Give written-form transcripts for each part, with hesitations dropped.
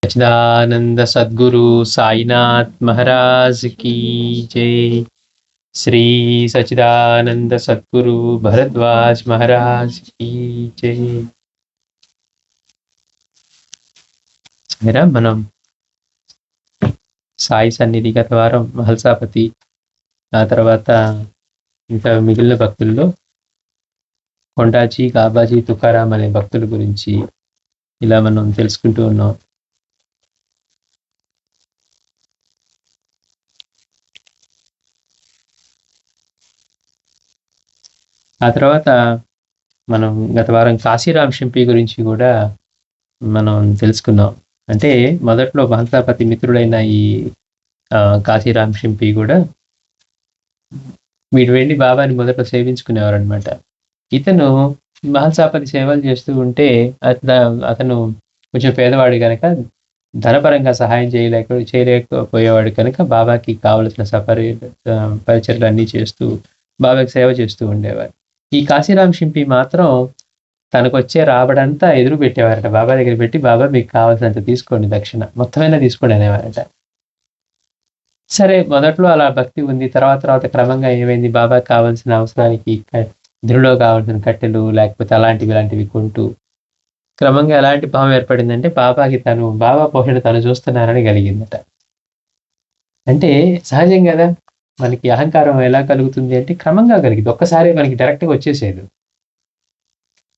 सच्चिदानंद सद्गुरु साईनाथ महाराज की जय। श्री सच्चिदानंद सद्गुरु भरद्वाज महाराज की जय। మనం సాయి సన్నిధి గత వారం మహల్సాపతి, ఆ తర్వాత ఇంకా మిగిలిన భక్తుల్లో కొండాజీ, గాబాజీ, తుకారాం అనే భక్తుల గురించి ఇలా మనం తెలుసుకుంటూ ఉన్నాం. ఆ తర్వాత మనం గత వారం కాశీరాం షింపి గురించి కూడా మనం తెలుసుకున్నాం. అంటే మొదట్లో మహల్సాపతి మిత్రుడైన ఈ కాశీరాం షింపి కూడా వీడు వెళ్ళి బాబాని మొదట్లో సేవించుకునేవారు అనమాట. ఇతను మహల్సాపతి సేవలు చేస్తూ ఉంటే అతను కొంచెం పేదవాడు కనుక ధనపరంగా సహాయం చేయలేకపోయేవాడు కనుక బాబాకి కావలసిన పరిచర్లు అన్నీ చేస్తూ బాబాకి సేవ చేస్తూ ఉండేవారు. ఈ కాశీరాం షింపి మాత్రం తనకు వచ్చే రాబడంతా ఎదురు పెట్టేవారట. బాబా దగ్గర పెట్టి, బాబా మీకు కావాల్సినంత తీసుకోండి, దక్షిణ మొత్తమైనా తీసుకోండి అనేవారట. సరే, మొదట్లో అలా భక్తి ఉంది. తర్వాత క్రమంగా ఏమైంది, బాబాకి కావాల్సిన అవసరానికి ధృలో కావాల్సిన కట్టెలు లేకపోతే ఇలాంటివి కొంటూ క్రమంగా ఎలాంటి భావం ఏర్పడిందంటే బాబాకి బాబా పోషణ తను చూస్తున్నారని కలిగిందట. అంటే సహజం కదా, మనకి అహంకారం ఎలా కలుగుతుంది అంటే క్రమంగా కలిగింది, ఒక్కసారి మనకి డైరెక్ట్గా వచ్చేసేది.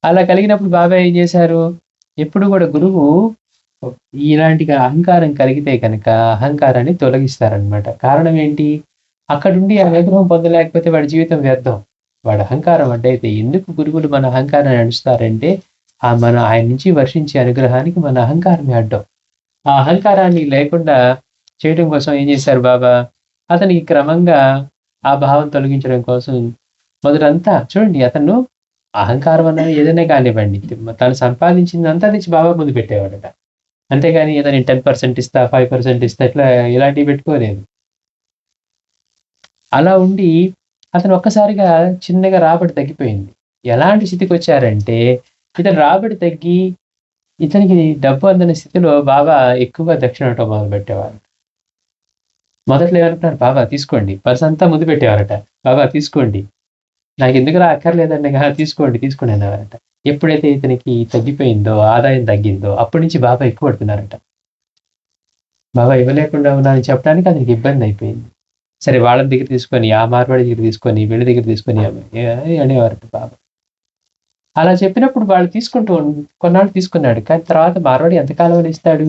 అలా కలిగినప్పుడు బాబా ఏం చేశారు, ఎప్పుడు కూడా గురువు ఇలాంటి అహంకారం కలిగితే కనుక అహంకారాన్ని తొలగిస్తారనమాట. కారణం ఏంటి, అక్కడుండి ఆ విగ్రహం పొందలేకపోతే వాడి జీవితం వ్యర్థం. వాడు అహంకారం అడ్డైతే ఎందుకు గురువులు మన అహంకారాన్ని నడుస్తారంటే ఆయన నుంచి వర్షించే అనుగ్రహానికి మన అహంకారమే అడ్డం. ఆ అహంకారాన్ని లేకుండా చేయడం కోసం ఏం చేశారు బాబా, అతనికి క్రమంగా ఆ భావం తొలగించడం కోసం మొదటంతా చూడండి, అతను అహంకారం అన్నది ఏదైనా కానివ్వండి, తను సంపాదించిందంతా తెచ్చి బాబా ముందు పెట్టేవాడట. అంతేగాని ఏదైనా 10% ఇస్తా, 5% ఇస్తా, ఇలాంటివి పెట్టుకోలేదు. అలా ఉండి అతను ఒక్కసారిగా చిన్నగా రాబడి తగ్గిపోయింది. ఎలాంటి స్థితికి వచ్చారంటే ఇతను రాబడి తగ్గి ఇతనికి డబ్బు అందని స్థితిలో బాబా ఎక్కువగా దక్షిణ ఇవ్వటం మొదలు పెట్టేవారు. మొదట్లో ఏమంటున్నారు, బాబా తీసుకోండి, పర్స్ అంతా ముందు పెట్టేవారట. బాబా తీసుకోండి, నాకు ఎందుకు అక్కర్లేదండి, తీసుకోండి అన్నారట. ఎప్పుడైతే ఇతనికి తగ్గిపోయిందో, ఆదాయం తగ్గిందో, అప్పటి నుంచి బాబా ఎక్కువ పడుతున్నారట. బాబా ఇవ్వలేకుండా ఉన్నానని చెప్పడానికి అతనికి ఇబ్బంది అయిపోయింది. సరే, వాళ్ళ దగ్గర తీసుకొని, ఆ మార్వాడి దగ్గర తీసుకొని, వీళ్ళ దగ్గర తీసుకొని అనేవారట బాబా. అలా చెప్పినప్పుడు వాళ్ళు కొన్నాళ్ళు తీసుకున్నాడు. కానీ తర్వాత మార్వాడి ఎంతకాలం ఇస్తాడు,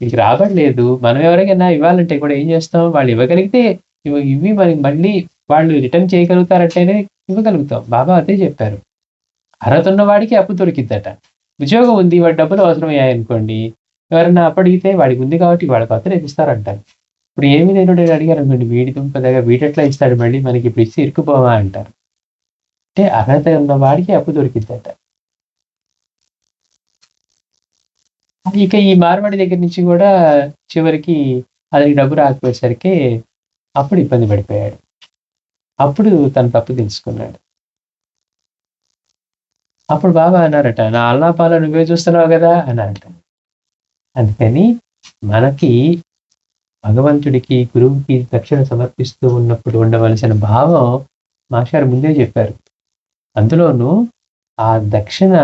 ఇది రాబడలేదు. మనం ఎవరికైనా ఇవ్వాలంటే కూడా ఏం చేస్తాం, వాళ్ళు ఇవ్వగలిగితే ఇవి మనకి మళ్ళీ వాళ్ళు రిటర్న్ చేయగలుగుతారంటేనే ఇవ్వగలుగుతాం. బాబా అదే చెప్పారు, అర్హత ఉన్న వాడికి అప్పు దొరికిద్దట. ఉద్యోగం ఉంది, వాడి డబ్బులు అవసరమయ్యాయనుకోండి, ఎవరన్నా అప్పడిగితే వాడికి ఉంది కాబట్టి వాళ్ళకి అతను ఇస్తారంటారు. ఇప్పుడు ఏమి నేను అడిగారు అనుకోండి, వీడి దుంపదగా వీటెట్లా ఇస్తాడు, మళ్ళీ మనకి ఇప్పుడు ఇచ్చి ఇరుక్కుపోవా అంటారు. అంటే అర్హత ఉన్న వాడికి అప్పు దొరికిద్దట. ఇక ఈ మార్వాడి దగ్గర నుంచి కూడా చివరికి అతనికి డబ్బు రాకపోయేసరికి అప్పుడు ఇబ్బంది పడిపోయాడు. అప్పుడు తన తప్పు తెలుసుకున్నాడు. అప్పుడు బాబా అన్నారట, నా అల్లాపాల నువ్వే చూస్తున్నావు కదా అన్నారట. అందుకని మనకి భగవంతుడికి, గురువుకి దక్షిణ సమర్పిస్తూ ఉన్నప్పుడు ఉండవలసిన భావం మాస్టర్ ముందే చెప్పారు. అందులోనూ ఆ దక్షిణ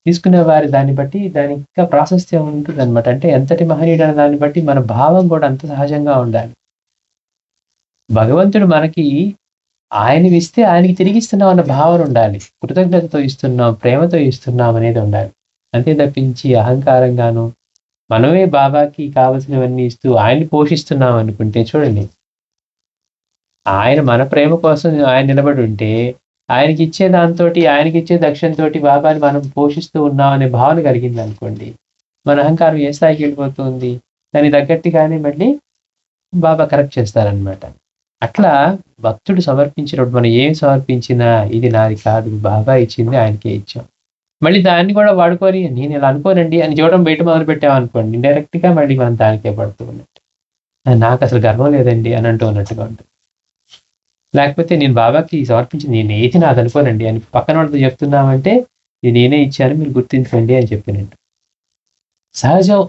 తీసుకునే వారి దాన్ని బట్టి దానికి ఇంకా ప్రాశస్త్యం ఉంటుంది అనమాట. అంటే ఎంతటి మహనీయుడు అనే దాన్ని బట్టి మన భావం కూడా అంత సహజంగా ఉండాలి. భగవంతుడు మనకి ఆయనవి ఇస్తే ఆయనకి తిరిగి ఇస్తున్నాం అన్న భావన ఉండాలి. కృతజ్ఞతతో ఇస్తున్నాం, ప్రేమతో ఇస్తున్నాం అనేది ఉండాలి. అంతే తప్పించి అహంకారంగాను మనమే బాబాకి కావలసినవన్నీ ఇస్తూ ఆయన్ని పోషిస్తున్నాం అనుకుంటే, చూడండి, ఆయన మన ప్రేమ కోసం ఆయన నిలబడి ఉంటే ఆయనకి ఇచ్చే దాంతో, ఆయనకి ఇచ్చే దక్షిణతో బాబాని మనం పోషిస్తూ ఉన్నాం అనే భావన కలిగింది అనుకోండి, మన అహంకారం ఏ స్థాయికి వెళ్ళిపోతుంది, దానికి తగ్గట్టుగానే మళ్ళీ బాబా కరెక్ట్ చేస్తారనమాట. అట్లా భక్తుడు సమర్పించినప్పుడు మనం ఏం సమర్పించినా ఇది నాది కాదు, బాబా ఇచ్చింది ఆయనకే ఇచ్చాం. మళ్ళీ దాన్ని కూడా వాడుకొని నేను ఇలా అనుకోనండి అని చూడడం బయట మొదలు పెట్టామనుకోండి, ఇండైరెక్ట్ గా మళ్ళీ మనం దానికే పడుతూ ఉన్నట్టు, నాకు అసలు గర్వం లేదండి అని అంటూ ఉన్నట్టుగా ఉంటుంది. లేకపోతే నేను బాబాకి సమర్పించి నేను ఏది నాది అనుకోనండి అని పక్కన వాళ్ళతో చెప్తున్నామంటే ఇది నేనే ఇచ్చాను మీరు గుర్తించండి అని చెప్పినట్టు. సహజం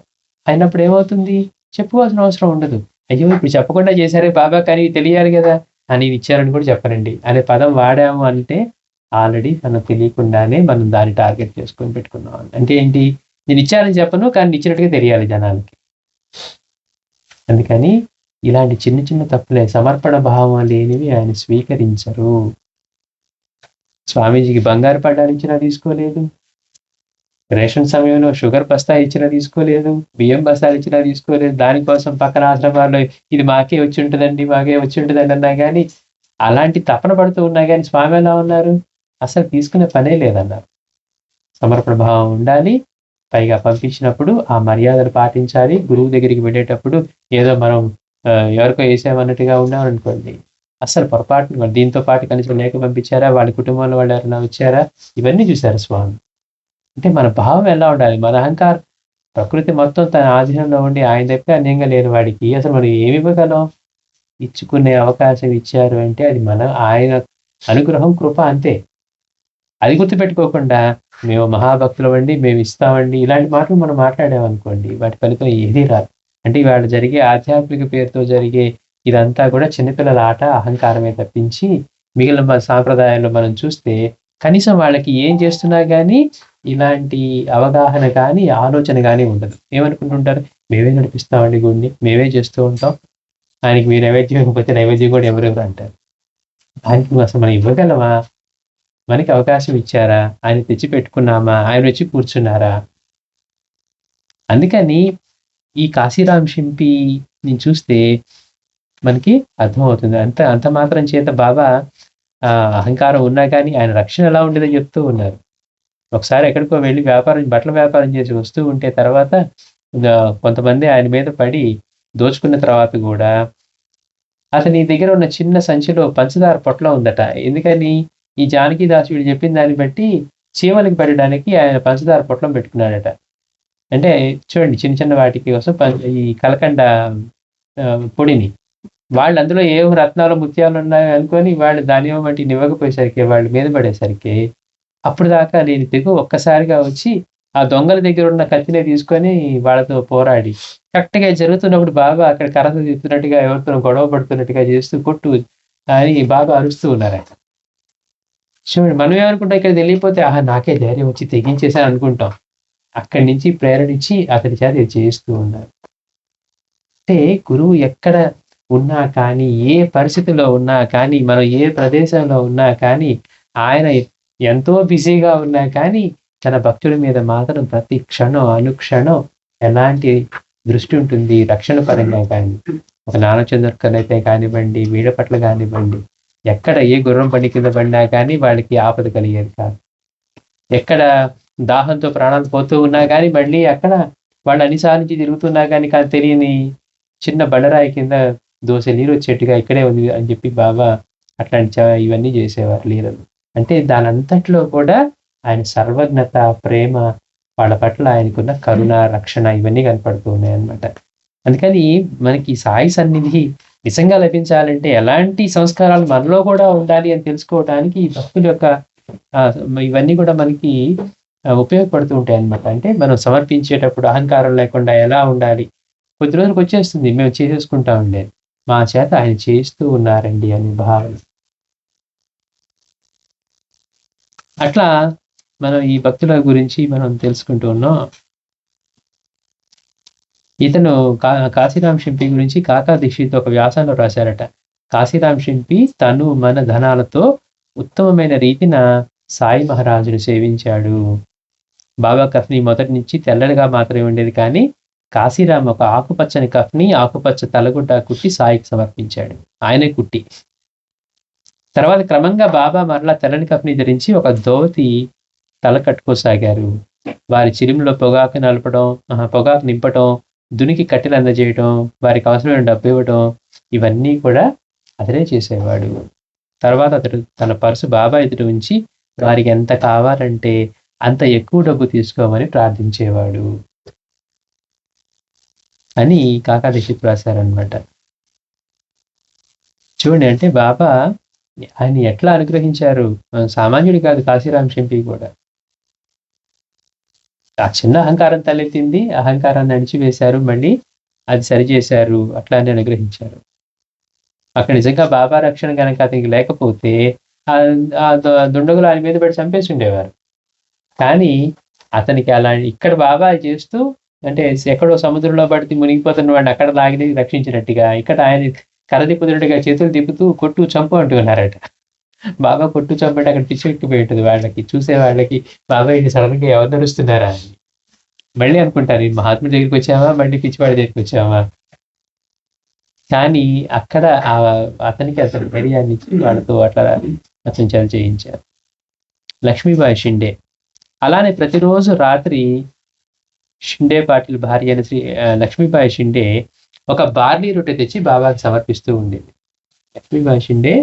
అయినప్పుడు ఏమవుతుంది? చెప్పుకోవాల్సిన అవసరం ఉండదు. అయ్యో! ఇప్పుడు చెప్పకుండా చేశారే బాబా, కానీ తెలియాలి గదా! నేను ఇచ్చారని కూడా చెప్పరండి అనే పదం వాడాము అంటే ఆల్రెడీ మనకు తెలియకుండానే మనం దాన్ని టార్గెట్ చేసుకొని పెట్టుకున్నాం. అంటే ఏంటి? నేను ఇచ్చానని చెప్పను, కానీ ఇచ్చినట్టుగా తెలియాలి జనాలకి. అందుకని ఇలాంటి చిన్న చిన్న తప్పులే, సమర్పణ భావం లేనివి ఆయన స్వీకరించరు. స్వామీజీకి బంగారు పడ్డాలు ఇచ్చినా తీసుకోలేదు. రేషన్ సమయంలో షుగర్ బస్తా ఇచ్చినా తీసుకోలేదు. బియ్యం బస్తాలు ఇచ్చినా తీసుకోలేదు. దానికోసం పక్కన ఆశ్రమాల్లో ఇది మాకే వచ్చి ఉంటుందండి, మాకే వచ్చి ఉంటుందండి అన్నా కానీ, అలాంటి తపన పడుతూ ఉన్నా కానీ స్వామి ఎలా ఉన్నారు? అసలు తీసుకునే పనే లేదన్నారు. సమర్పణ భావం ఉండాలి. పైగా పంపించినప్పుడు ఆ మర్యాదలు పాటించాలి. గురువు దగ్గరికి వెళ్ళేటప్పుడు ఏదో మనం ఎవరికో వేసామన్నట్టుగా ఉన్నామనుకోండి, అసలు పొరపాటున దీంతో పాటు కనీసం లేఖ పంపించారా, వాళ్ళ కుటుంబంలో వాళ్ళు ఎవరైనా వచ్చారా, ఇవన్నీ చూశారు స్వామి. అంటే మన భావం ఎలా ఉండాలి? మన అహంకారం, ప్రకృతి మొత్తం తన ఆధీనంలో ఉండి ఆయన తప్ప అన్యంగా లేని వాడికి అసలు మనం ఏమి ఇవ్వగలం? ఇచ్చుకునే అవకాశం ఇచ్చారు అంటే అది ఆయన అనుగ్రహం, కృప అంతే. అది గుర్తుపెట్టుకోకుండా మేము మహాభక్తులమండి, మేము ఇస్తామండి, ఇలాంటి మాటలు మనం మాట్లాడామనుకోండి, వాటి ఫలితం ఏదీ రాదు. అంటే ఇవాళ జరిగే ఆధ్యాత్మిక పేరుతో జరిగే ఇదంతా కూడా చిన్నపిల్లల ఆట, అహంకారమే తప్పించి మిగిలిన సాంప్రదాయాల్లో మనం చూస్తే కనీసం వాళ్ళకి ఏం చేస్తున్నా కానీ ఇలాంటి అవగాహన కానీ, ఆలోచన కానీ ఉండదు. ఏమనుకుంటుంటారు? మేమే నడిపిస్తామండి గుడిని, మేమే చేస్తూ ఉంటాం, ఆయనకి మీ నైవేద్యం ఇవ్వకపోతే నైవేద్యం కూడా ఎవరెవరు అంటారు. ఆయనకి అసలు మనం ఇవ్వగలమా? మనకి అవకాశం ఇచ్చారా? ఆయన తెచ్చి పెట్టుకున్నామా? ఆయన వచ్చి కూర్చున్నారా? అందుకని ఈ కాశీరాం షింపీని చూస్తే మనకి అర్థమవుతుంది. అంత మాత్రం చేత బాబా అహంకారం ఉన్నా కానీ ఆయన రక్షణ ఎలా ఉండేదో చెప్తూ ఉన్నారు. ఒకసారి ఎక్కడికో వెళ్ళి బట్టల వ్యాపారం చేసి వస్తూ ఉంటే తర్వాత కొంతమంది ఆయన మీద పడి దోచుకున్న తర్వాత కూడా అతని దగ్గర ఉన్న చిన్న సంచిలో పంచదార పొట్లం ఉందట. ఎందుకని? ఈ జానకీదాసు వీడు చెప్పిన దాన్ని బట్టి చీమలకి పెట్టడానికి ఆయన పంచదార పొట్లం పెట్టుకున్నాడట. అంటే చూడండి, చిన్న చిన్న వాటికి కోసం ఈ కలకండ పొడిని వాళ్ళు అందులో ఏవో రత్నాలు, ముత్యాలు ఉన్నాయి అనుకొని వాళ్ళు దాని వంటి ఇవ్వకపోయేసరికి, వాళ్ళు మీద పడేసరికి అప్పుడు దాకా నేను తెగు ఒక్కసారిగా వచ్చి ఆ దొంగల దగ్గర ఉన్న కత్తినే తీసుకొని వాళ్ళతో పోరాడి కరెక్ట్‌గా జరుగుతున్నప్పుడు బాబా అక్కడ కర్రతో తిప్పుతున్నట్టుగా, ఎవరితోనో గొడవ పడుతున్నట్టుగా చేస్తూ కొట్టు అని బాబా అరుస్తూ ఉన్నారట. చూడండి, మనం ఏమనుకుంటాం, ఇక్కడ తెలియపోతే ఆహా నాకే ధైర్యం వచ్చి తెగించేసాను అనుకుంటాం. అక్కడి నుంచి ప్రేరణ ఇచ్చి అతని చేత ఇది చేస్తూ ఉన్నారు. అంటే గురువు ఎక్కడ ఉన్నా కానీ, ఏ పరిస్థితిలో ఉన్నా కానీ, మనం ఏ ప్రదేశంలో ఉన్నా కానీ, ఆయన ఎంతో బిజీగా ఉన్నా కానీ తన భక్తుడి మీద మాత్రం ప్రతి క్షణం, అనుక్షణం ఎలాంటి దృష్టి ఉంటుంది రక్షణ పరంగా కానీ. ఒక నానచంద్రకర్ అయితే కానివ్వండి, వీళ్ళ పట్ల కానివ్వండి, ఎక్కడ ఏ గుర్రం బండి కింద పడినా కానీ వాళ్ళకి ఆపద కలిగేది కాదు. ఎక్కడ దాహంతో ప్రాణాలు పోతూ ఉన్నా కానీ మళ్ళీ అక్కడ వాళ్ళు అన్నిసార్లు నుంచి తిరుగుతున్నా కానీ తెలియని చిన్న బండరాయి కింద దోసె నీరు వచ్చేట్టుగా ఇక్కడే ఉంది అని చెప్పి బాబా అట్లాంటి ఇవన్నీ చేసేవారు లీలలు. అంటే దానంతట్లో కూడా ఆయన సర్వజ్ఞత, ప్రేమ, వాళ్ళ పట్ల ఆయనకున్న కరుణ, రక్షణ ఇవన్నీ కనపడుతూ ఉన్నాయన్నమాట. అందుకని మనకి సాయి సన్నిధి నిజంగా లభించాలంటే ఎలాంటి సంస్కారాలు మనలో కూడా ఉండాలి అని తెలుసుకోవడానికి ఈ భక్తుల యొక్క ఇవన్నీ కూడా మనకి ఉపయోగపడుతూ ఉంటాయి అన్నమాట. అంటే మనం సమర్పించేటప్పుడు అహంకారం లేకుండా ఎలా ఉండాలి, కొద్ది రోజులకు వచ్చేస్తుంది, మేము చేసేసుకుంటా ఉండేది, మా చేత ఆయన చేస్తూ ఉన్నారండి అనే భావన. అట్లా మనం ఈ భక్తుల గురించి మనం తెలుసుకుంటూ ఉన్నాం. ఇతను కాశీరాం షింపి గురించి కాకా దీక్షిత్ ఒక వ్యాసంలో రాశారట. కాశీరాం షింపి తను మన ధనాలతో ఉత్తమమైన రీతిన సాయి మహారాజును సేవించాడు. బాబా కఫ్ని మొదటి నుంచి తెల్లడిగా మాత్రమే ఉండేది, కానీ కాశీరాం ఒక ఆకుపచ్చని కఫ్ని, ఆకుపచ్చ తలగుడ్డ కుట్టి సాయికి సమర్పించాడు. ఆయనే కుట్టి. తర్వాత క్రమంగా బాబా మరలా తెల్లని కఫ్ని ధరించి ఒక ధోతి తల కట్టుకోసాగారు. వారి చిరుములో పొగాకు నింపటం, దునికి కట్టెలు అందజేయటం, వారికి అవసరమైన డబ్బు ఇవ్వటం, ఇవన్నీ కూడా అతనే చేసేవాడు. తర్వాత అతడు తన పర్సు బాబా ఎదుట ఉంచి వారికి ఎంత కావాలంటే అంత ఎక్కువ డబ్బు తీసుకోమని ప్రార్థించేవాడు అని కాకా దీక్షిత్ రాశారనమాట. చూడండి, అంటే బాబా ఆయన ఎట్లా అనుగ్రహించారు. సామాన్యుడి కాదు కాశీరాం షింపి కూడా. ఆ చిన్న అహంకారం తలెత్తింది. అహంకారాన్ని అణిచివేశారు. మళ్ళీ అది సరిచేశారు. అట్లానే అనుగ్రహించారు. అక్కడ నిజంగా బాబా రక్షణ గనక అతనికి లేకపోతే ఆ దుండగులు ఆయన మీద పడి చంపేసుండేవారు. కానీ అతనికి అలా ఇక్కడ బాబా చేస్తూ అంటే ఎక్కడో సముద్రంలో పడితే మునిగిపోతున్న వాడిని అక్కడ లాగి రక్షించినట్టుగా ఇక్కడ ఆయన కర్రదిప్పుతున్నట్టుగా చేతులు తిప్పుతూ కొట్టు చంపు అంటున్నారట. బాబా కొట్టు చంపంటే అక్కడ పిచ్చి ఎక్కిపోయి ఉంటుంది వాళ్ళకి. చూసే వాళ్ళకి బాబా ఇది సడన్ గా ఎవరు నడుస్తున్నారా అని. మళ్ళీ అనుకుంటారు ఈ మహాత్ముడి దగ్గరికి వచ్చామా మళ్ళీ పిచ్చివాడి దగ్గరికి వచ్చామా. కానీ అక్కడ అతనికి అతని ధైర్యాన్ని ఇచ్చి వాళ్ళతో అట్లా అతను చేయించారు. లక్ష్మీబాయి షిండే అలానే ప్రతిరోజు రాత్రి షిండే పాటిల్ భార్య అయిన లక్ష్మీబాయి షిండే ఒక బార్లీ రొట్టె తెచ్చి బాబాకి సమర్పిస్తూ ఉండేది. లక్ష్మీబాయి షిండే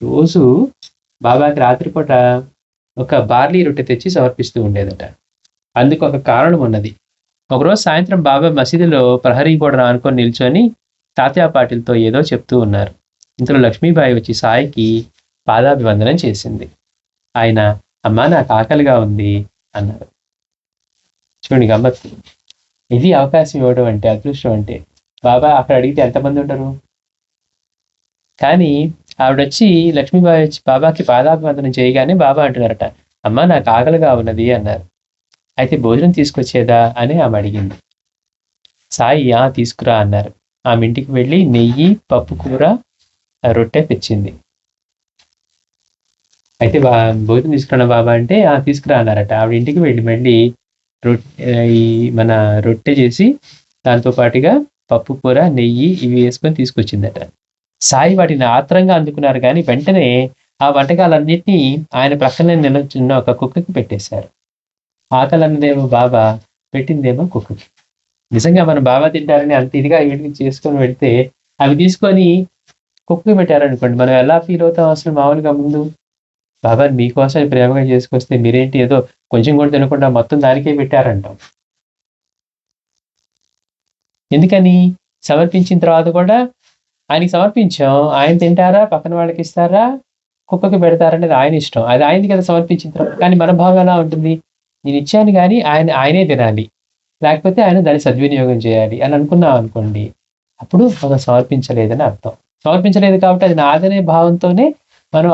రోజు బాబాకి రాత్రిపూట ఒక బార్లీ రొట్టె తెచ్చి సమర్పిస్తూ ఉండేదట. అందుకు ఒక కారణం ఉన్నది. ఒకరోజు సాయంత్రం బాబా మసీదులో ప్రహరీ కూడా అనుకొని నిల్చొని తాత్యా పాటిల్తో ఏదో చెప్తూ ఉన్నారు. ఇంతలో లక్ష్మీబాయి వచ్చి సాయికి పాదాభివందనం చేసింది. ఆయన అమ్మా నాకు ఆకలిగా ఉంది అన్నారు. చూడండి గమ్మత్తు. ఇది అవకాశం ఇవ్వడం అంటే అదృష్టం అంటే. బాబా అక్కడ అడిగితే ఎంతమంది ఉంటారు. కానీ ఆవిడొచ్చి లక్ష్మీబాయి వచ్చి బాబాకి పాదాభివందనం చేయగానే బాబా అంటున్నారట అమ్మా నాకు ఆకలిగా ఉన్నది అన్నారు. అయితే భోజనం తీసుకొచ్చేదా అని ఆమె అడిగింది. సాయి తీసుకురా అన్నారు. ఆమె ఇంటికి వెళ్ళి నెయ్యి పప్పు కూర రొట్టె తెచ్చింది. అయితే భోజనం తీసుకురా బాబా అంటే తీసుకురా అన్నారట. ఆవిడ ఇంటికి వెళ్ళి మళ్ళీ ఈ మన రొట్టె చేసి దాంతో పాటుగా పప్పు కూర నెయ్యి ఇవి వేసుకొని తీసుకొచ్చిందట. సాయి వాటిని ఆత్రంగా అందుకున్నారు. కానీ వెంటనే ఆ వంటకాలన్నింటినీ ఆయన ప్రక్కనే నిలచున్న ఒక కుక్కకి పెట్టేశారు. ఆకలి అన్నదేమో బాబా, పెట్టిందేమో కుక్కకి. నిజంగా మనం బాబా తింటారని అంత ఇదిగా వీటికి చేసుకొని పెడితే అవి తీసుకొని కుక్కకి పెట్టారనుకోండి, మనం ఎలా ఫీల్ అవుతాం అసలు. మామూలుగా ముందు బాబా మీకోసం ప్రేమగా చేసుకొస్తే మీరేంటి ఏదో కొంచెం కూడా తినకుండా మొత్తం దానికే పెట్టారంటాం. ఎందుకని? సమర్పించిన తర్వాత కూడా ఆయనకి సమర్పించాం, ఆయన తింటారా పక్కన వాళ్ళకి ఇస్తారా కుక్కకి పెడతారనేది ఆయన ఇష్టం. అది ఆయనది కదా సమర్పించిన తర్వాత. కానీ మన భావం ఎలా ఉంటుంది, నేను ఇచ్చాను కానీ ఆయనే తినాలి, లేకపోతే ఆయన దాన్ని సద్వినియోగం చేయాలి అని అనుకున్నాం అనుకోండి, అప్పుడు మనం సమర్పించలేదని అర్థం. సమర్పించలేదు కాబట్టి అది నాదనే భావంతోనే మనం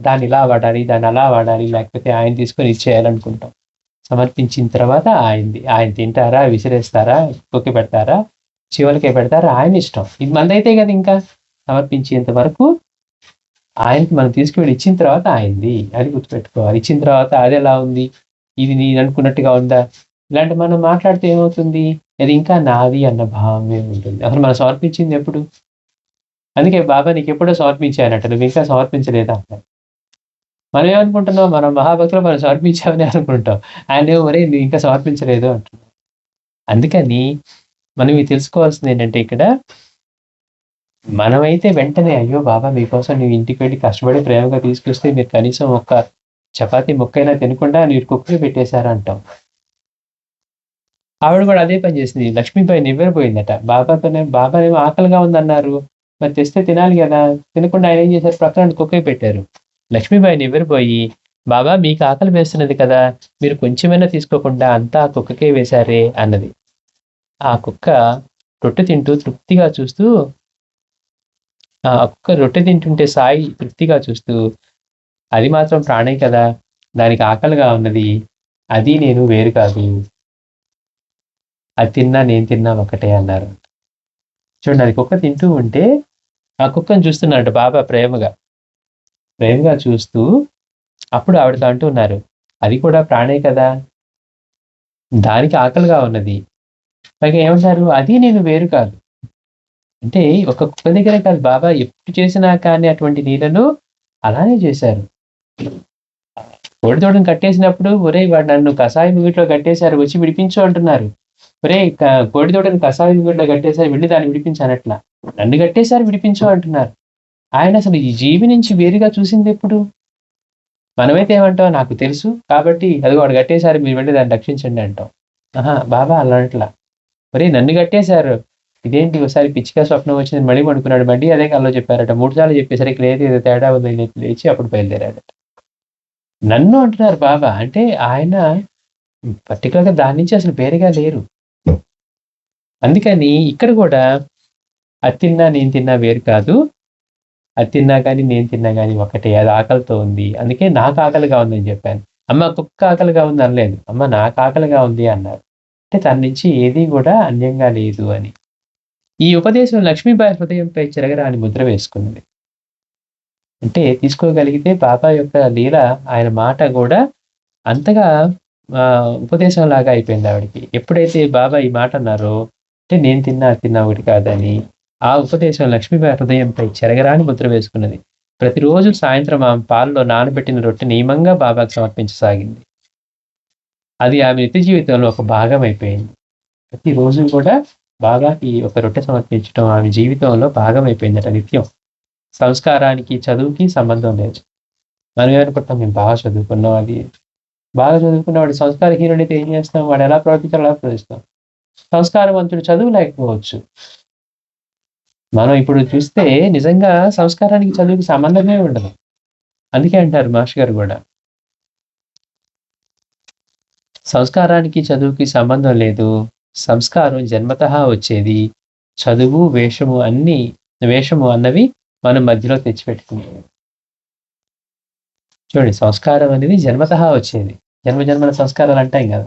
దాన్ని ఇలా వాడాలి, దాన్ని అలా వాడాలి, లేకపోతే ఆయన తీసుకొని ఇచ్చేయాలనుకుంటాం. సమర్పించిన తర్వాత ఆయన తింటారా, విసిరేస్తారా, కుక్కకి పెడతారా, చివరికే పెడతారా, ఆయన ఇష్టం. ఇది మనదైతే కదా. ఇంకా సమర్పించేంత వరకు ఆయనకి మనం తీసుకువెళ్ళి ఇచ్చిన తర్వాత ఆయనది, అది గుర్తుపెట్టుకోవాలి. ఇచ్చిన తర్వాత అది ఎలా ఉంది, ఇది నేను అనుకున్నట్టుగా ఉందా, ఇలాంటి మనం మాట్లాడితే ఏమవుతుంది, అది ఇంకా నాది అన్న భావమే ఉంటుంది. అసలు మనం సమర్పించింది ఎప్పుడు? అందుకే బాబా నీకు ఎప్పుడో సమర్పించానట, నువ్వు ఇంకా సమర్పించలేదా అంటారు. మనం ఏమనుకుంటున్నాం, మనం మహాభక్తులు మనం సమర్పించామని అనుకుంటాం. ఆయన మరి నువ్వు ఇంకా సమర్పించలేదు అంటున్నాం. అందుకని మనం ఇవి తెలుసుకోవాల్సింది ఏంటంటే, ఇక్కడ మనమైతే వెంటనే అయ్యో బాబా మీకోసం నువ్వు ఇంటికి వెళ్ళి కష్టపడి ప్రేమగా తీసుకొస్తే మీరు కనీసం ఒక్క చపాతీ ముక్కైనా తినకుండా మీరు కుక్కకి పెట్టేశారా అంటాం. ఆవిడ కూడా అదే పని చేసింది. లక్ష్మీబాయి నివ్వెరపోయిందట. బాబానేమో ఆకలిగా ఉందన్నారు, మరి తెస్తే తినాలి కదా, తినకుండా ఆయన ఏం చేశారు, ప్రక్కన కుక్కకి పెట్టారు. లక్ష్మీబాయి నివ్వెరపోయి బాబా మీకు ఆకలి వేస్తున్నది కదా, మీరు కొంచెమైనా తీసుకోకుండా అంతా ఆ కుక్కకే వేశారే అన్నది. ఆ కుక్క రొట్టె తింటూ తృప్తిగా చూస్తూ, ఆ కుక్క రొట్టె తింటుంటే సాయి తృప్తిగా చూస్తూ, అది మాత్రం ప్రాణే కదా, దానికి ఆకలిగా ఉన్నది, అది నేను వేరు కాదు, అది తిన్నా నేను తిన్నా ఒకటే అన్నారు. చూడండి, అది కుక్క తింటూ ఉంటే ఆ కుక్కను చూస్తున్నాడు బాబా ప్రేమగా చూస్తూ, అప్పుడు ఆవిడతో అంటూ ఉన్నారు, అది కూడా ప్రాణే కదా, దానికి ఆకలిగా ఉన్నది. పైగా ఏమంటారు, అది నేను వేరు కాదు. అంటే ఒక కుక్క దగ్గరే కాదు, బాబా ఎప్పుడు చేసినా కానీ అటువంటి నీళ్ళను అలానే చేశారు. కోడిదూడను కట్టేసినప్పుడు, ఒరే వాడు నన్ను కషాయం వీటిలో కట్టేశారు, వచ్చి విడిపించు అంటున్నారు. ఒరే కోడిదూడను కషాయం వీటిలో కట్టేశారు, వెళ్ళి దాన్ని విడిపించానట్లా, నన్ను కట్టేశారు విడిపించు అంటున్నారు. ఆయన అసలు ఈ జీవి నుంచి వేరుగా చూసింది ఎప్పుడు? మనమైతే ఏమంటాం, నాకు తెలుసు కాబట్టి అది వాడు కట్టేశారు, మీరు వెళ్ళి దాన్ని రక్షించండి అంటాం. బాబా అలాంట్లా, ఒరే నన్ను కట్టేశారు, ఇదేంటి ఒకసారి పిచ్చిగా స్వప్నం వచ్చింది, మళ్ళీ పడుకున్నాడు, మళ్ళీ అదే కల్లో చెప్పారట, 3 సార్లు చెప్పేసరికి లేదు ఏదో తేడా ఉంది, లేచి అప్పుడు బయలుదేరాడట. నన్ను అంటున్నారు బాబా అంటే ఆయన పర్టికులర్‌గా దాని నుంచి అసలు వేరుగా లేరు. అందుకని ఇక్కడ కూడా అది తిన్నా, నేను తిన్నా వేరు కాదు. అది తిన్నా గాని, నేను తిన్నా గాని ఒకటే. అది ఆకలితో ఉంది. అందుకే నాకు ఆకలిగా ఉందని చెప్పాను. అమ్మ కుక్క ఆకలిగా ఉంది అనలేదు. అమ్మ నాకు ఆకలిగా ఉంది అన్నారు. అంటే తన నుంచి ఏది కూడా అన్యంగా లేదు అని. ఈ ఉపదేశం లక్ష్మీబాయి హృదయంపై చెరగరాని ముద్ర వేసుకున్నది. అంటే తీసుకోగలిగితే బాబా యొక్క లీల, ఆయన మాట గూడా అంతగా ఉపదేశంలాగా అయిపోయింది ఆవిడకి. ఎప్పుడైతే బాబా ఈ మాట అన్నారో, అంటే నేను తిన్నా, అది తిన్నా ఒకటి కాదని, ఆ ఉపదేశం లక్ష్మీబాయి హృదయంపై చెరగరాని ముద్ర వేసుకున్నది. ప్రతిరోజు సాయంత్రం ఆమె పాలలో నానబెట్టిన రొట్టె నియమంగా బాబాకు సమర్పించసాగింది. అది ఆమె నిత్య జీవితంలో ఒక భాగం అయిపోయింది. ప్రతిరోజు కూడా బాబాకి ఒక రొట్టె సమర్పించడం ఆమె జీవితంలో భాగం అయిపోయిందట నిత్యం. సంస్కారానికి, చదువుకి సంబంధం లేదు. మనం ఏమనుకుంటాం, మేము బాగా చదువుకున్నాం అది. బాగా చదువుకున్న వాడు సంస్కారహీనుడైతే ఏం చేస్తాం? వాడు ఎలా ప్రవర్తించాలో అలా ప్రవర్తిస్తాం. సంస్కారవంతుడు చదువు లేకపోవచ్చు. మనం ఇప్పుడు చూస్తే నిజంగా సంస్కారానికి, చదువుకి సంబంధమే ఉండదు. అందుకే అంటారు మాస్టర్ గారు గూడా. సంస్కారానికి, చదువుకి సంబంధం లేదు. సంస్కారం జన్మతః వచ్చేది. చదువు, వేషము అన్నవి మనం మధ్యలో తెచ్చిపెట్టుకున్నాం. చూడండి, సంస్కారం అనేది జన్మతః వచ్చేది. జన్మజన్మల సంస్కారాలు అంటాం కదా.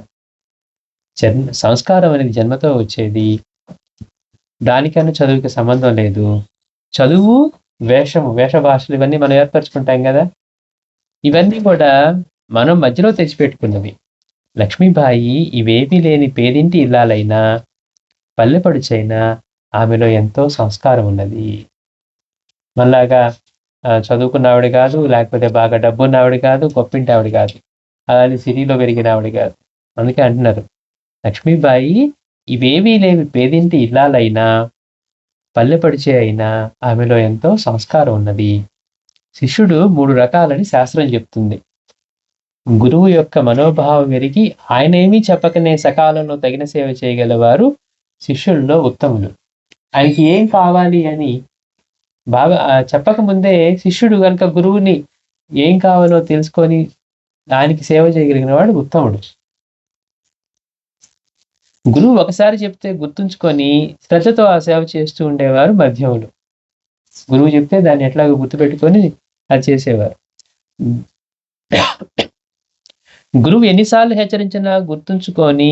సంస్కారం అనేది జన్మతో వచ్చేది. దానికన్నా చదువుకి సంబంధం లేదు. చదువు, వేష భాషలు ఇవన్నీ మనం ఏర్పరచుకుంటాం కదా. ఇవన్నీ కూడా మనం మధ్యలో తెచ్చిపెట్టుకున్నవి. లక్ష్మీబాయి ఇవేమీ లేని పేదింటి ఇల్లాలైనా, పల్లెపడుచైనా ఆమెలో ఎంతో సంస్కారం ఉన్నది. మనలాగా చదువుకున్న ఆవిడ కాదు, లేకపోతే బాగా డబ్బున్న ఆవిడ కాదు, గొప్పింటి ఆవిడ కాదు, అలానే సిటీలో పెరిగిన ఆవిడ కాదు. అందుకే అంటున్నారు, లక్ష్మీబాయి ఇవేమీ లేని పేదింటి ఇల్లాలైనా, పల్లెపడిచే అయినా ఆమెలో ఎంతో సంస్కారం ఉన్నది. శిష్యుడు 3 రకాలని శాస్త్రం చెప్తుంది. గురువు యొక్క మనోభావం ఎరిగి ఆయన ఏమీ చెప్పకనే సకాలంలో తగిన సేవ చేయగలవారు శిష్యుల్లో ఉత్తములు. ఆయనకి ఏం కావాలి అని బాగా చెప్పకముందే శిష్యుడు కనుక గురువుని ఏం కావాలో తెలుసుకొని దానికి సేవ చేయగలిగిన వాడు ఉత్తముడు. గురువు ఒకసారి చెప్తే గుర్తుంచుకొని శ్రద్ధతో ఆ సేవ చేస్తూ ఉండేవారు మధ్యములు. గురువు చెప్తే దాన్ని ఎట్లాగో గుర్తుపెట్టుకొని అది చేసేవారు. గురువు ఎన్నిసార్లు హెచ్చరించినా గుర్తుంచుకొని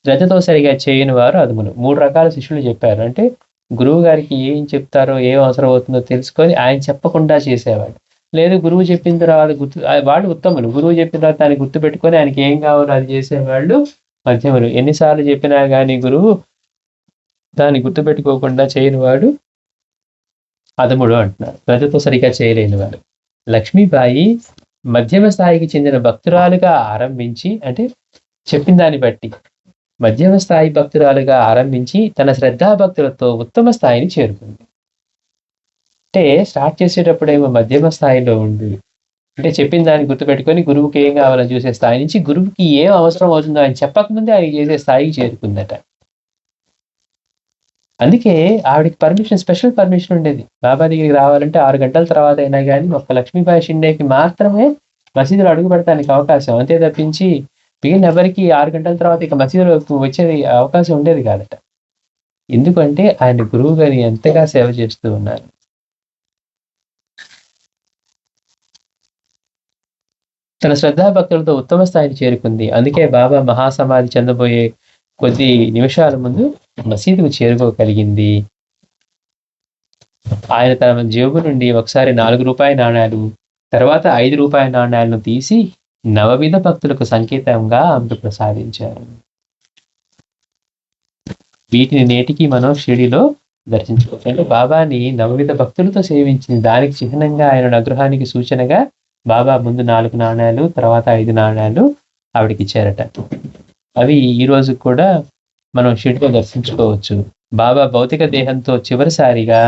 శ్రద్ధతో సరిగా చేయని వారు అదుములు. 3 రకాల శిష్యులు చెప్పారు. అంటే గురువు గారికి ఏం చెప్తారో, ఏం అవసరం అవుతుందో తెలుసుకొని ఆయన చెప్పకుండా చేసేవాడు. లేదు గురువు చెప్పిన తర్వాత వాళ్ళు ఉత్తములు. గురువు చెప్పిన తర్వాత దాన్ని గుర్తుపెట్టుకొని ఆయనకి ఏం కావాలో అది చేసేవాళ్ళు మధ్యములు. ఎన్నిసార్లు చెప్పినా కానీ గురువు దాన్ని గుర్తుపెట్టుకోకుండా చేయని వాడు అధముడు అంటున్నారు. శ్రద్ధతో సరిగా చేయలేనివాడు. లక్ష్మీబాయి మధ్యమ స్థాయికి చెందిన భక్తురాలుగా ఆరంభించి, అంటే చెప్పిన దాన్ని బట్టి మధ్యమ స్థాయి భక్తురాలుగా ఆరంభించి తన శ్రద్ధాభక్తులతో ఉత్తమ స్థాయిని చేరుకుంది. అంటే స్టార్ట్ చేసేటప్పుడేమో మధ్యమ స్థాయిలో ఉండి, అంటే చెప్పిన దాన్ని గుర్తుపెట్టుకొని గురువుకి ఏం కావాలని చూసే స్థాయి నుంచి గురువుకి ఏం అవసరం అవుతుందో ఆయన చెప్పకముందే ఆయన చేసే స్థాయికి చేరుకుందట. అందుకే ఆవిడకి స్పెషల్ పర్మిషన్ ఉండేది. బాబా దగ్గరికి రావాలంటే 6 గంటల తర్వాత అయినా కానీ ఒక్క లక్ష్మీబాయి షిండేకి మాత్రమే మసీదులో అడుగు పెడతానికి అవకాశం. అంతే తప్పించి మిగిలిన ఎవరికి 6 గంటల తర్వాత ఇక మసీదులోకి వచ్చేది అవకాశం ఉండేది కాదట. ఎందుకంటే ఆయన గురువు గారిని ఎంతగా సేవ చేస్తూ ఉన్నారు. తన శ్రద్ధాభక్తులతో ఉత్తమ స్థాయిని చేరుకుంది. అందుకే బాబా మహాసమాధి చెందబోయే కొద్ది నిమిషాల ముందు మసీదుకు చేరుకోగలిగింది. ఆయన తన జేబు నుండి ఒకసారి 4 రూపాయల నాణాలు, తర్వాత 5 రూపాయల నాణాలను తీసి నవవిధ భక్తులకు సంకేతంగా ఆమెకు ప్రసాదించారు. వీటిని నేటికి మనం షిరిడీలో దర్శించుకోవచ్చు. అంటే బాబాని నవవిధ భక్తులతో సేవించింది. దానికి చిహ్నంగా ఆయన అనుగ్రహానికి సూచనగా బాబా ముందు 4 నాణాలు, తర్వాత 5 నాణాలు ఆవిడకి ఇచ్చారట. అవి ఈ రోజు కూడా మనం షిరిడీలో దర్శించుకోవచ్చు. బాబా భౌతిక దేహంతో చివరిసారిగా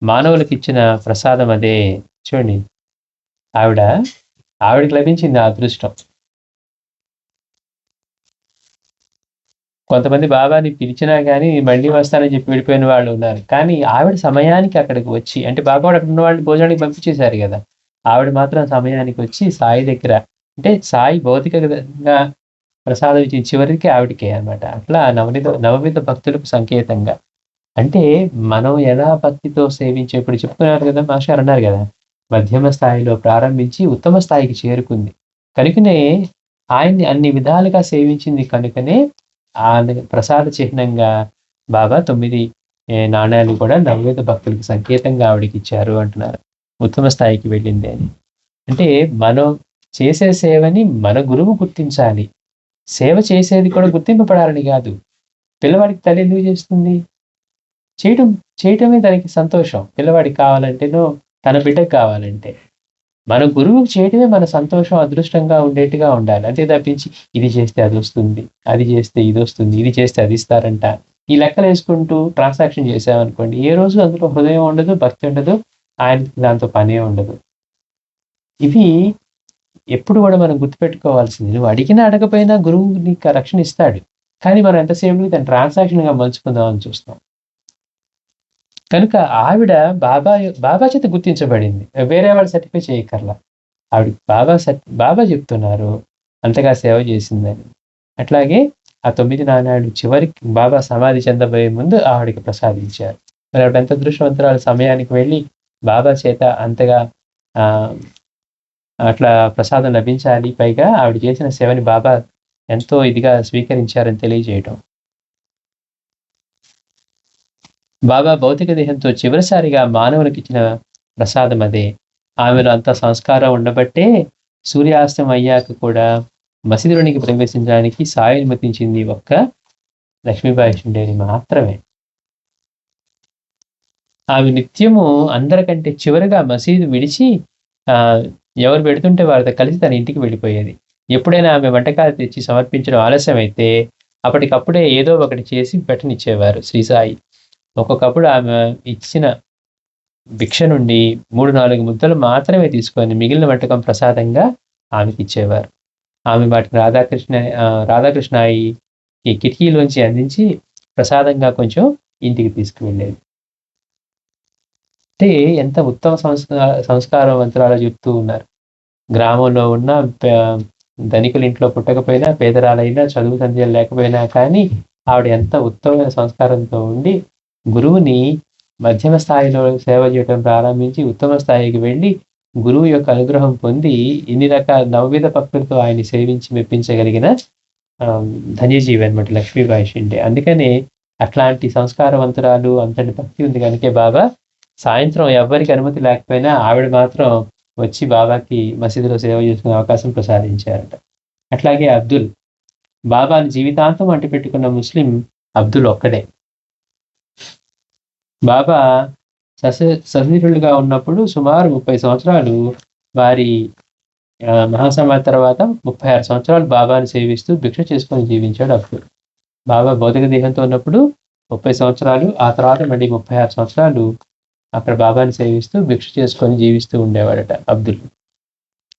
మానవులకు ఇచ్చిన ప్రసాదం అదే. చూడండి, ఆవిడకి లభించింది ఆ అదృష్టం. కొంతమంది బాబాని పిలిచినా కానీ మళ్ళీ వస్తానని చెప్పి వెళ్ళిపోయిన వాళ్ళు ఉన్నారు. కానీ ఆవిడ సమయానికి అక్కడికి వచ్చి, అంటే బాబా అక్కడ ఉన్న వాళ్ళని భోజనానికి పంపించేశారు కదా, ఆవిడ మాత్రం సమయానికి వచ్చి సాయి దగ్గర, అంటే సాయి భౌతికంగా ప్రసాదం ఇచ్చిన చివరికి ఆవిడకే అన్నమాట. అట్లా నవవిధ భక్తులకు సంకేతంగా. అంటే మనం ఎలా భక్తితో ఇప్పుడు చెప్తున్నారు కదా! మాస్టారు అన్నారు గదా! మధ్యమ స్థాయిలో ప్రారంభించి ఉత్తమ స్థాయికి చేరుకుంది. కనుకనే ఆయన్ని అన్ని విధాలుగా సేవించింది కనుకనే ప్రసాద చిహ్నంగా బాబా 9 నాణేలు కూడా నవవిధ భక్తులకు సంకేతంగా ఆవిడకిచ్చారు అంటున్నారు. ఉత్తమ స్థాయికి వెళ్ళింది అని. అంటే మనం చేసే సేవని మన గురువు గుర్తించాలి. సేవ చేసేది కూడా గుర్తింపబడాలని గాదు. పిల్లవాడికి తల్లి ఎందుకు చేస్తుంది? చేయటమే దానికి సంతోషం. పిల్లవాడికి కావాలంటేనో, తన బిడ్డకి కావాలంటే. మన గురువుకి చేయటమే మన సంతోషం, అదృష్టంగా ఉండేట్టుగా ఉండాలి. అంతే తప్పించి ఇది చేస్తే అదొస్తుంది, అది చేస్తే ఇదొస్తుంది, ఇది చేస్తే అది ఇస్తారంట. ఈ లెక్కలేసుకుంటూ ట్రాన్సాక్షన్ చేశామనుకోండి, ఏ రోజు అందులో హృదయం ఉండదు, భక్తి ఉండదు, ఆయనకి దాంతో పనే ఉండదు. ఇవి ఎప్పుడు కూడా మనం గుర్తుపెట్టుకోవాల్సింది. నువ్వు అడిగినా అడగపోయినా గురువు నీకు ఆ రక్షణ ఇస్తాడు. కానీ మనం ఎంతసేపు దాన్ని ట్రాన్సాక్షన్‌గా మలుచుకుందామని చూస్తాం. కనుక ఆవిడ బాబా చేత గుర్తించబడింది. వేరే వాళ్ళు సర్టిఫై చేయక్కర్లా. ఆవిడకి బాబా చెప్తున్నారు అంతగా సేవ చేసిందని. అట్లాగే ఆ 9 నాణాలు చివరికి బాబా సమాధి చెందబోయే ముందు ఆవిడకి ప్రసాదించారు. మరి ఆవిడ ఎంత అదృష్టవంతురాలు, సమయానికి వెళ్ళి బాబా చేత అంతగా అట్లా ప్రసాదం లభించాలి. పైగా ఆవిడ చేసిన సేవని బాబా ఎంతో ఇదిగా స్వీకరించారని తెలియజేయటం. బాబా భౌతిక దేహంతో చివరిసారిగా మానవులకిచ్చిన ప్రసాదం అదే. ఆమెలో అంత సంస్కారం ఉండబట్టే సూర్యాస్తం అయ్యాక కూడా మసీదులోనికి ప్రవేశించడానికి సాయనుమతించింది ఒక్క లక్ష్మీబాయి షిండేని మాత్రమే. ఆమె నిత్యము అందరికంటే చివరగా మసీదు విడిచి ఎవరు పెడుతుంటే వారితో కలిసి తన ఇంటికి వెళ్ళిపోయేది. ఎప్పుడైనా ఆమె వంటకాలు తెచ్చి సమర్పించడం ఆలస్యమైతే అప్పటికప్పుడే ఏదో ఒకటి చేసి పెట్టనిచ్చేవారు శ్రీ సాయి. ఒక్కొక్కప్పుడు ఆమె ఇచ్చిన భిక్ష నుండి 3-4 ముద్దలు మాత్రమే తీసుకొని మిగిలిన వంటకం ప్రసాదంగా ఆమెకి ఇచ్చేవారు. ఆమె వాటిని రాధాకృష్ణాయి ఈ కిటికీలోంచి అందించి ప్రసాదంగా కొంచెం ఇంటికి తీసుకువెళ్ళేది. అంటే ఎంత ఉత్తమ సంస్కారవంతురాలో చెప్తూ ఉన్నారు. గ్రామంలో ఉన్న ధనికుల ఇంట్లో పుట్టకపోయినా, పేదరాలైనా, చదువు సంధ్యలు లేకపోయినా కానీ ఆవిడ ఎంత ఉత్తమమైన సంస్కారంతో ఉండి గురువుని మధ్యమ స్థాయిలో సేవ చేయడం ప్రారంభించి ఉత్తమ స్థాయికి వెళ్ళి గురువు యొక్క అనుగ్రహం పొంది ఇన్ని రకాల నవవిధ భక్తులతో ఆయన్ని సేవించి మెప్పించగలిగిన ధన్యజీవి అనమాట లక్ష్మీబాయి షిండే. అందుకనే అట్లాంటి సంస్కారవంతురాలు, అంతటి భక్తి ఉంది కనుకే బాబా సాయంత్రం ఎవ్వరికి అనుమతి లేకపోయినా ఆవిడ మాత్రం వచ్చి బాబాకి మసీదులో సేవ చేసుకునే అవకాశం ప్రసాదించారట. అట్లాగే అబ్దుల్, బాబాని జీవితాంతం అంటిపెట్టుకున్న ముస్లిం అబ్దుల్ ఒక్కడే. బాబా సశరీరులుగా ఉన్నప్పుడు సుమారు 30 సంవత్సరాలు వారి మహాసమాధి తర్వాత 36 సంవత్సరాలు బాబాని సేవిస్తూ భిక్ష చేసుకొని జీవించాడు అబ్దుల్. బాబా భౌతిక దేహంతో ఉన్నప్పుడు 30 సంవత్సరాలు, ఆ తర్వాత మళ్ళీ 36 సంవత్సరాలు అక్కడ బాబాని సేవిస్తూ భిక్ష చేసుకొని జీవిస్తూ ఉండేవాడట అబ్దుల్.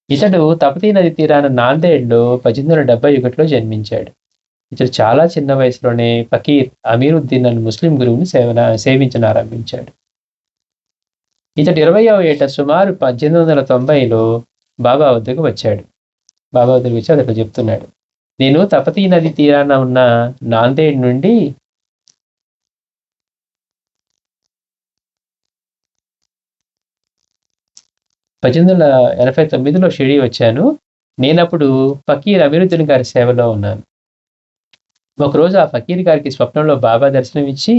ఇతడు తపతీ నది తీరాన నాందేడ్లో 1871లో జన్మించాడు. ఇతడు చాలా చిన్న వయసులోనే ఫకీర్ అమీరుద్దీన్ అనే ముస్లిం గురువుని సేవించనారంభించాడు. ఇతడు 20వ ఏట సుమారు 1890లో బాబా వద్దకు వచ్చాడు. బాబా వద్దకు వచ్చి అతడు చెప్తున్నాడు, నేను తపతీ నది తీరాన ఉన్న నాందేడ్ నుండి 1889లో షిరిడీ వచ్చాను. నేనప్పుడు ఫకీర్ అమీరుద్దీన్ గారి సేవలో ఉన్నాను. ఒకరోజు ఆ ఫకీర్ గారికి స్వప్నంలో బాబా దర్శనమిచ్చి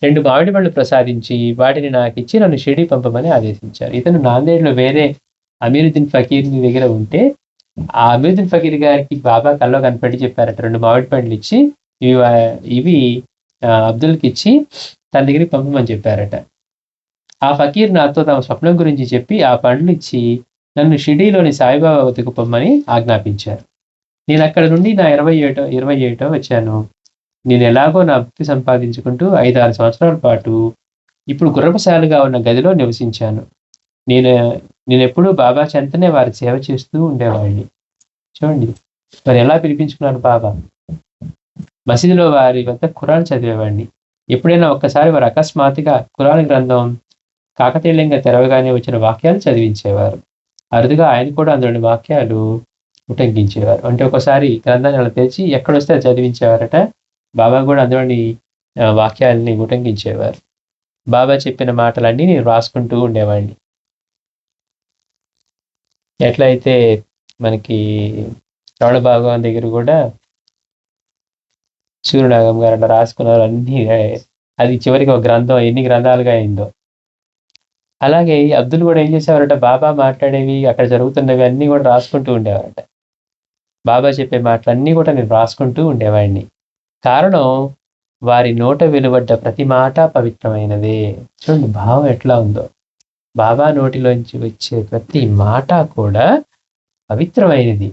2 మామిడి పళ్ళు ప్రసాదించి వాటిని నాకిచ్చి నన్ను షిరిడీ పంపమని ఆదేశించారు. ఇతను నాందేడ్లో వేరే అమీరుద్దీన్ ఫకీర్ దగ్గర ఉంటే ఆ అమీరుద్దీన్ ఫకీర్ గారికి బాబా కల్లో కనపడి చెప్పారట, 2 మామిడి పండ్లు ఇచ్చి ఇవి అబ్దుల్కి ఇచ్చి తన దగ్గరికి పంపమని చెప్పారట. ఆ ఫకీర్ నాతో తమ స్వప్నం గురించి చెప్పి ఆ పండ్లు ఇచ్చి నన్ను షిరిడీలోని సాయిబాబా వద్దకు పొమ్మని ఆజ్ఞాపించారు. నేను అక్కడ నుండి నా 20 ఏటో వచ్చాను. నేను ఎలాగో నా భక్తి సంపాదించుకుంటూ 5-6 సంవత్సరాల పాటు ఇప్పుడు గుర్రపుశాలుగా ఉన్న గదిలో నివసించాను. నేనెప్పుడూ బాబా చెంతనే వారి సేవ చేస్తూ ఉండేవాడిని. చూడండి మరి ఎలా పిలిపించుకున్నారు బాబా. మసీదులో వారి వద్ద ఖురాన్ చదివేవాడిని. ఎప్పుడైనా ఒక్కసారి వారు అకస్మాత్తుగా ఖురాన్ గ్రంథం కాకతీయంగా తెరవగానే వచ్చిన వాక్యాలు చదివించేవారు. అరుదుగా ఆయన కూడా అందులోని వాక్యాలు ఉటంకించేవారు. అంటే ఒకసారి గ్రంథాన్ని అలా తెరిచి ఎక్కడొస్తే అది చదివించేవారట. బాబా కూడా అందులోని వాక్యాలని ఉటంకించేవారు. బాబా చెప్పిన మాటలన్నీ నేను రాసుకుంటూ ఉండేవాడిని. ఎట్లయితే మనకి రమణ భగవాన్ దగ్గర కూడా సూర్యనాగం గారు అట్లా రాసుకున్నారు అన్ని. అది చివరికి ఒక గ్రంథం ఎన్ని గ్రంథాలుగా అయిందో. అలాగే అబ్దుల్ కూడా ఏం చేసేవారట, బాబా మాట్లాడేవి అక్కడ జరుగుతున్నవి అన్నీ కూడా రాసుకుంటూ ఉండేవారట. బాబా చెప్పే మాటలన్నీ కూడా నేను రాసుకుంటూ ఉండేవాడిని. కారణం, వారి నోట వెలువడ్డ ప్రతి మాట పవిత్రమైనదే. చూడండి భావం ఎట్లా ఉందో. బాబా నోటిలోంచి వచ్చే ప్రతి మాట కూడా పవిత్రమైనది.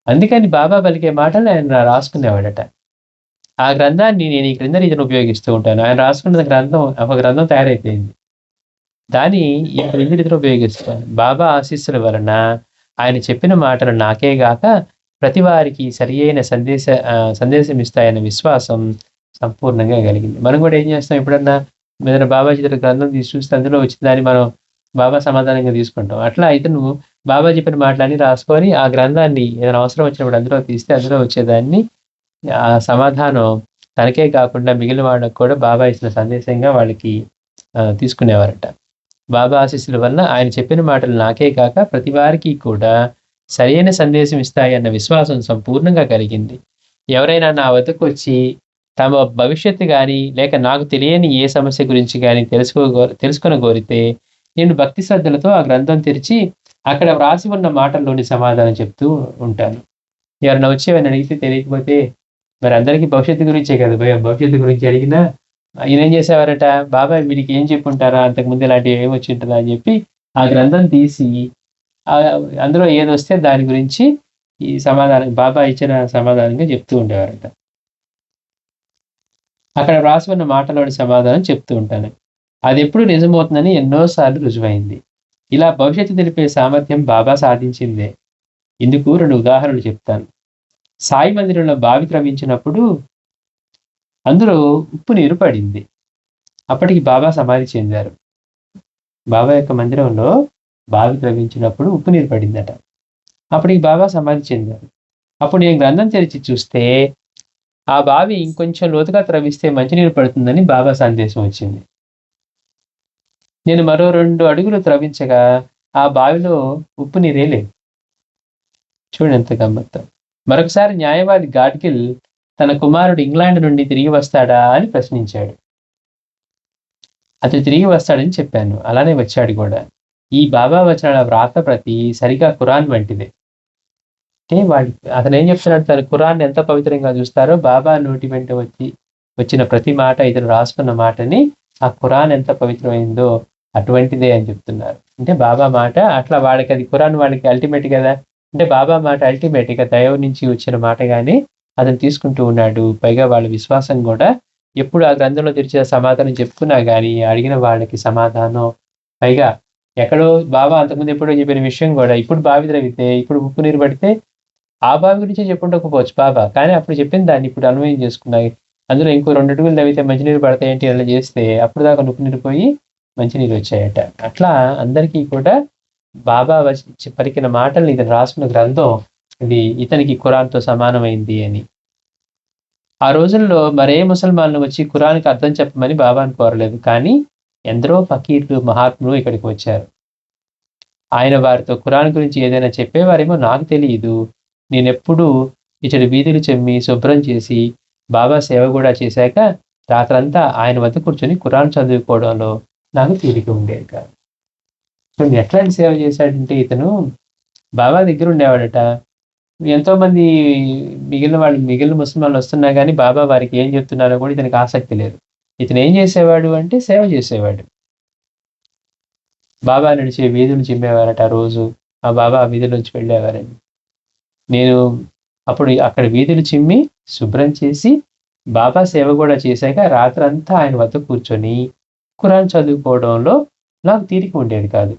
అందుకని బాబా పలికే మాటలు ఆయన రాసుకునేవాడట. ఆ గ్రంథాన్ని నేను ఈ క్రింద రీతిని ఉపయోగిస్తూ ఉంటాను. ఆయన రాసుకున్న గ్రంథం, ఒక గ్రంథం తయారైపోయింది. దాన్ని ఈ క్రింది రీతిలో ఉపయోగిస్తాను. బాబా ఆశీస్సుల వలన ఆయన చెప్పిన మాటలు నాకే గాక ప్రతి వారికి సరి అయిన సందేశం ఇస్తాయన్న విశ్వాసం సంపూర్ణంగా కలిగింది. మనం కూడా ఏం చేస్తాం, ఎప్పుడన్నా ఏదైనా బాబా చెప్పిన గ్రంథం తీసి చూస్తే అందులో వచ్చిన దాన్ని మనం బాబా సమాధానంగా తీసుకుంటాం. అట్లా ఇతను బాబా చెప్పిన మాటలన్నీ రాసుకొని ఆ గ్రంథాన్ని ఏదైనా అవసరం వచ్చినప్పుడు అందులో తీస్తే అందులో వచ్చేదాన్ని ఆ సమాధానం తనకే కాకుండా మిగిలిన వాళ్ళకు కూడా బాబా ఇచ్చిన సందేశంగా వాళ్ళకి తీసుకునేవారట. బాబా ఆశీస్సుల వల్ల ఆయన చెప్పిన మాటలు నాకే కాక ప్రతి వారికి కూడా సరైన సందేశం ఇస్తాయన్న విశ్వాసం సంపూర్ణంగా కలిగింది. ఎవరైనా నా వద్దకు వచ్చి తమ భవిష్యత్తు కానీ లేక నాకు తెలియని ఏ సమస్య గురించి కానీ తెలుసుకొని కోరితే నేను భక్తి శ్రద్ధలతో ఆ గ్రంథం తెరిచి అక్కడ వ్రాసి ఉన్న మాటల్లోని సమాధానం చెప్తూ ఉంటాను. ఎవరైనా వచ్చేవని అడిగితే తెలియకపోతే మరి అందరికీ భవిష్యత్తు గురించే కదా భవిష్యత్తు గురించి అడిగినా ఈయన ఏం చేసేవారట, బాబాయ్ వీడికి ఏం చెప్పుంటారా, అంతకుముందు ఇలాంటివి ఏమి వచ్చి ఉంటుందా అని చెప్పి ఆ గ్రంథం తీసి అందులో ఏదొస్తే దాని గురించి ఈ సమాధానం బాబా ఇచ్చిన సమాధానంగా చెప్తూ ఉండేవారట. అక్కడ వ్రాసి ఉన్న మాటలోని సమాధానం చెప్తూ ఉంటాను. అది ఎప్పుడు నిజమవుతుందని ఎన్నోసార్లు రుజువైంది. ఇలా భవిష్యత్తు తెలిపే సామర్థ్యం బాబా సాధించిందే. ఇందుకు 2 ఉదాహరణలు చెప్తాను. సాయి మందిరంలో బావి త్రవ్వించినప్పుడు అందులో ఉప్పు నీరు పడింది. అప్పటికి బాబా సమాధి చెందారు. బాబా యొక్క మందిరంలో బావి త్రవ్వించినప్పుడు ఉప్పు నీరు పడిందట. అప్పటికి బాబా సమాధి చెందారు. అప్పుడు నేను గ్రంథం తెరిచి చూస్తే ఆ బావి ఇంకొంచెం లోతుగా త్రవ్విస్తే మంచినీరు పడుతుందని బాబా సందేశం వచ్చింది. నేను మరో 2 అడుగులు త్రవ్వించగా ఆ బావిలో ఉప్పు నీరే లేదు. చూడండి ఎంత గమ్మత్తు. మరొకసారి న్యాయవాది గాడ్గిల్ తన కుమారుడు ఇంగ్లాండ్ నుండి తిరిగి వస్తాడా అని ప్రశ్నించాడు. అతడు తిరిగి వస్తాడని చెప్పాను. అలానే వచ్చాడు కూడా. ఈ బాబా వచనాల వ్రాత ప్రతి సరిగా ఖురాన్ వంటిదే. అంటే అతను ఏం చెప్తున్నాడు, తన ఖురాన్ ఎంత పవిత్రంగా చూస్తారో బాబా నోటి వెంట వచ్చిన ప్రతి మాట, ఇతను రాసుకున్న మాటని ఆ ఖురాన్ ఎంత పవిత్రమైందో అటువంటిదే అని చెప్తున్నారు. అంటే బాబా మాట అట్లా వాళ్ళకి అది ఖురాన్ వాళ్ళకి అల్టిమేట్ కదా. అంటే బాబా మాట అల్టిమేట్, ఇక దైవం నుంచి వచ్చిన మాటగానే అతను తీసుకుంటూ ఉన్నాడు. పైగా వాళ్ళ విశ్వాసం కూడా ఎప్పుడు ఆ గ్రంథంలో తెరిచిన సమాధానం చెప్పుకున్నా కానీ అడిగిన వాళ్ళకి సమాధానం, పైగా ఎక్కడో బాబా అంతకుముందు ఎప్పుడో చెప్పిన విషయం కూడా ఇప్పుడు బావి త్రవ్వితే ఇప్పుడు ఉప్పు నీరు పడితే ఆ బావి గురించి చెప్పుండకపోవచ్చు బాబా, కానీ అప్పుడు చెప్పిన దాన్ని ఇప్పుడు అన్వయం చేసుకున్నాయి. అందులో ఇంకో 2 అడుగులు తవ్వితే మంచినీరు పడతాయేంటి అలా చేస్తే అప్పుడు దాకా ఉప్పు నీరు పోయి మంచినీరు వచ్చాయట. అట్లా అందరికీ కూడా బాబా పలికిన మాటల్ని ఇతను రాసుకున్న గ్రంథం ఇది ఇతనికి ఖురాన్తో సమానమైంది అని. ఆ రోజుల్లో మరే ముసల్మాన్లు వచ్చి ఖురాన్కి అర్థం చెప్పమని బాబాను కోరలేదు. కానీ ఎందరో ఫకీర్లు మహాత్ములు ఇక్కడికి వచ్చారు. ఆయన వారితో ఖురాన్ గురించి ఏదైనా చెప్పేవారేమో నాకు తెలియదు. నేనెప్పుడూ ఇతడి వీధులు చెమ్మి శుభ్రం చేసి బాబా సేవ కూడా చేశాక రాత్రంతా ఆయన వద్ద కూర్చొని ఖురాన్ చదువుకోవడంలో నాకు తీరిక ఉండేది కాదు. ఎట్లాంటి సేవ చేశాడంటే ఇతను బాబా దగ్గర ఉండేవాడట. ఎంతోమంది మిగిలిన ముస్లింలు వస్తున్నా కానీ బాబా వారికి ఏం చెప్తున్నారో కూడా ఇతనికి ఆసక్తి లేదు. ఇతను ఏం చేసేవాడు అంటే సేవ చేసేవాడు. బాబా నడిచే వీధులు చిమ్మేవారట రోజు. ఆ బాబా ఆ వీధుల నుంచి వెళ్ళేవారని. నేను అప్పుడు అక్కడ వీధులు చిమ్మి శుభ్రం చేసి బాబా సేవ కూడా చేశాక రాత్రంతా ఆయన వద్ద కూర్చొని ఖురాన్ చదువుకోవడంలో నాకు తీరిక ఉండేది కాదు.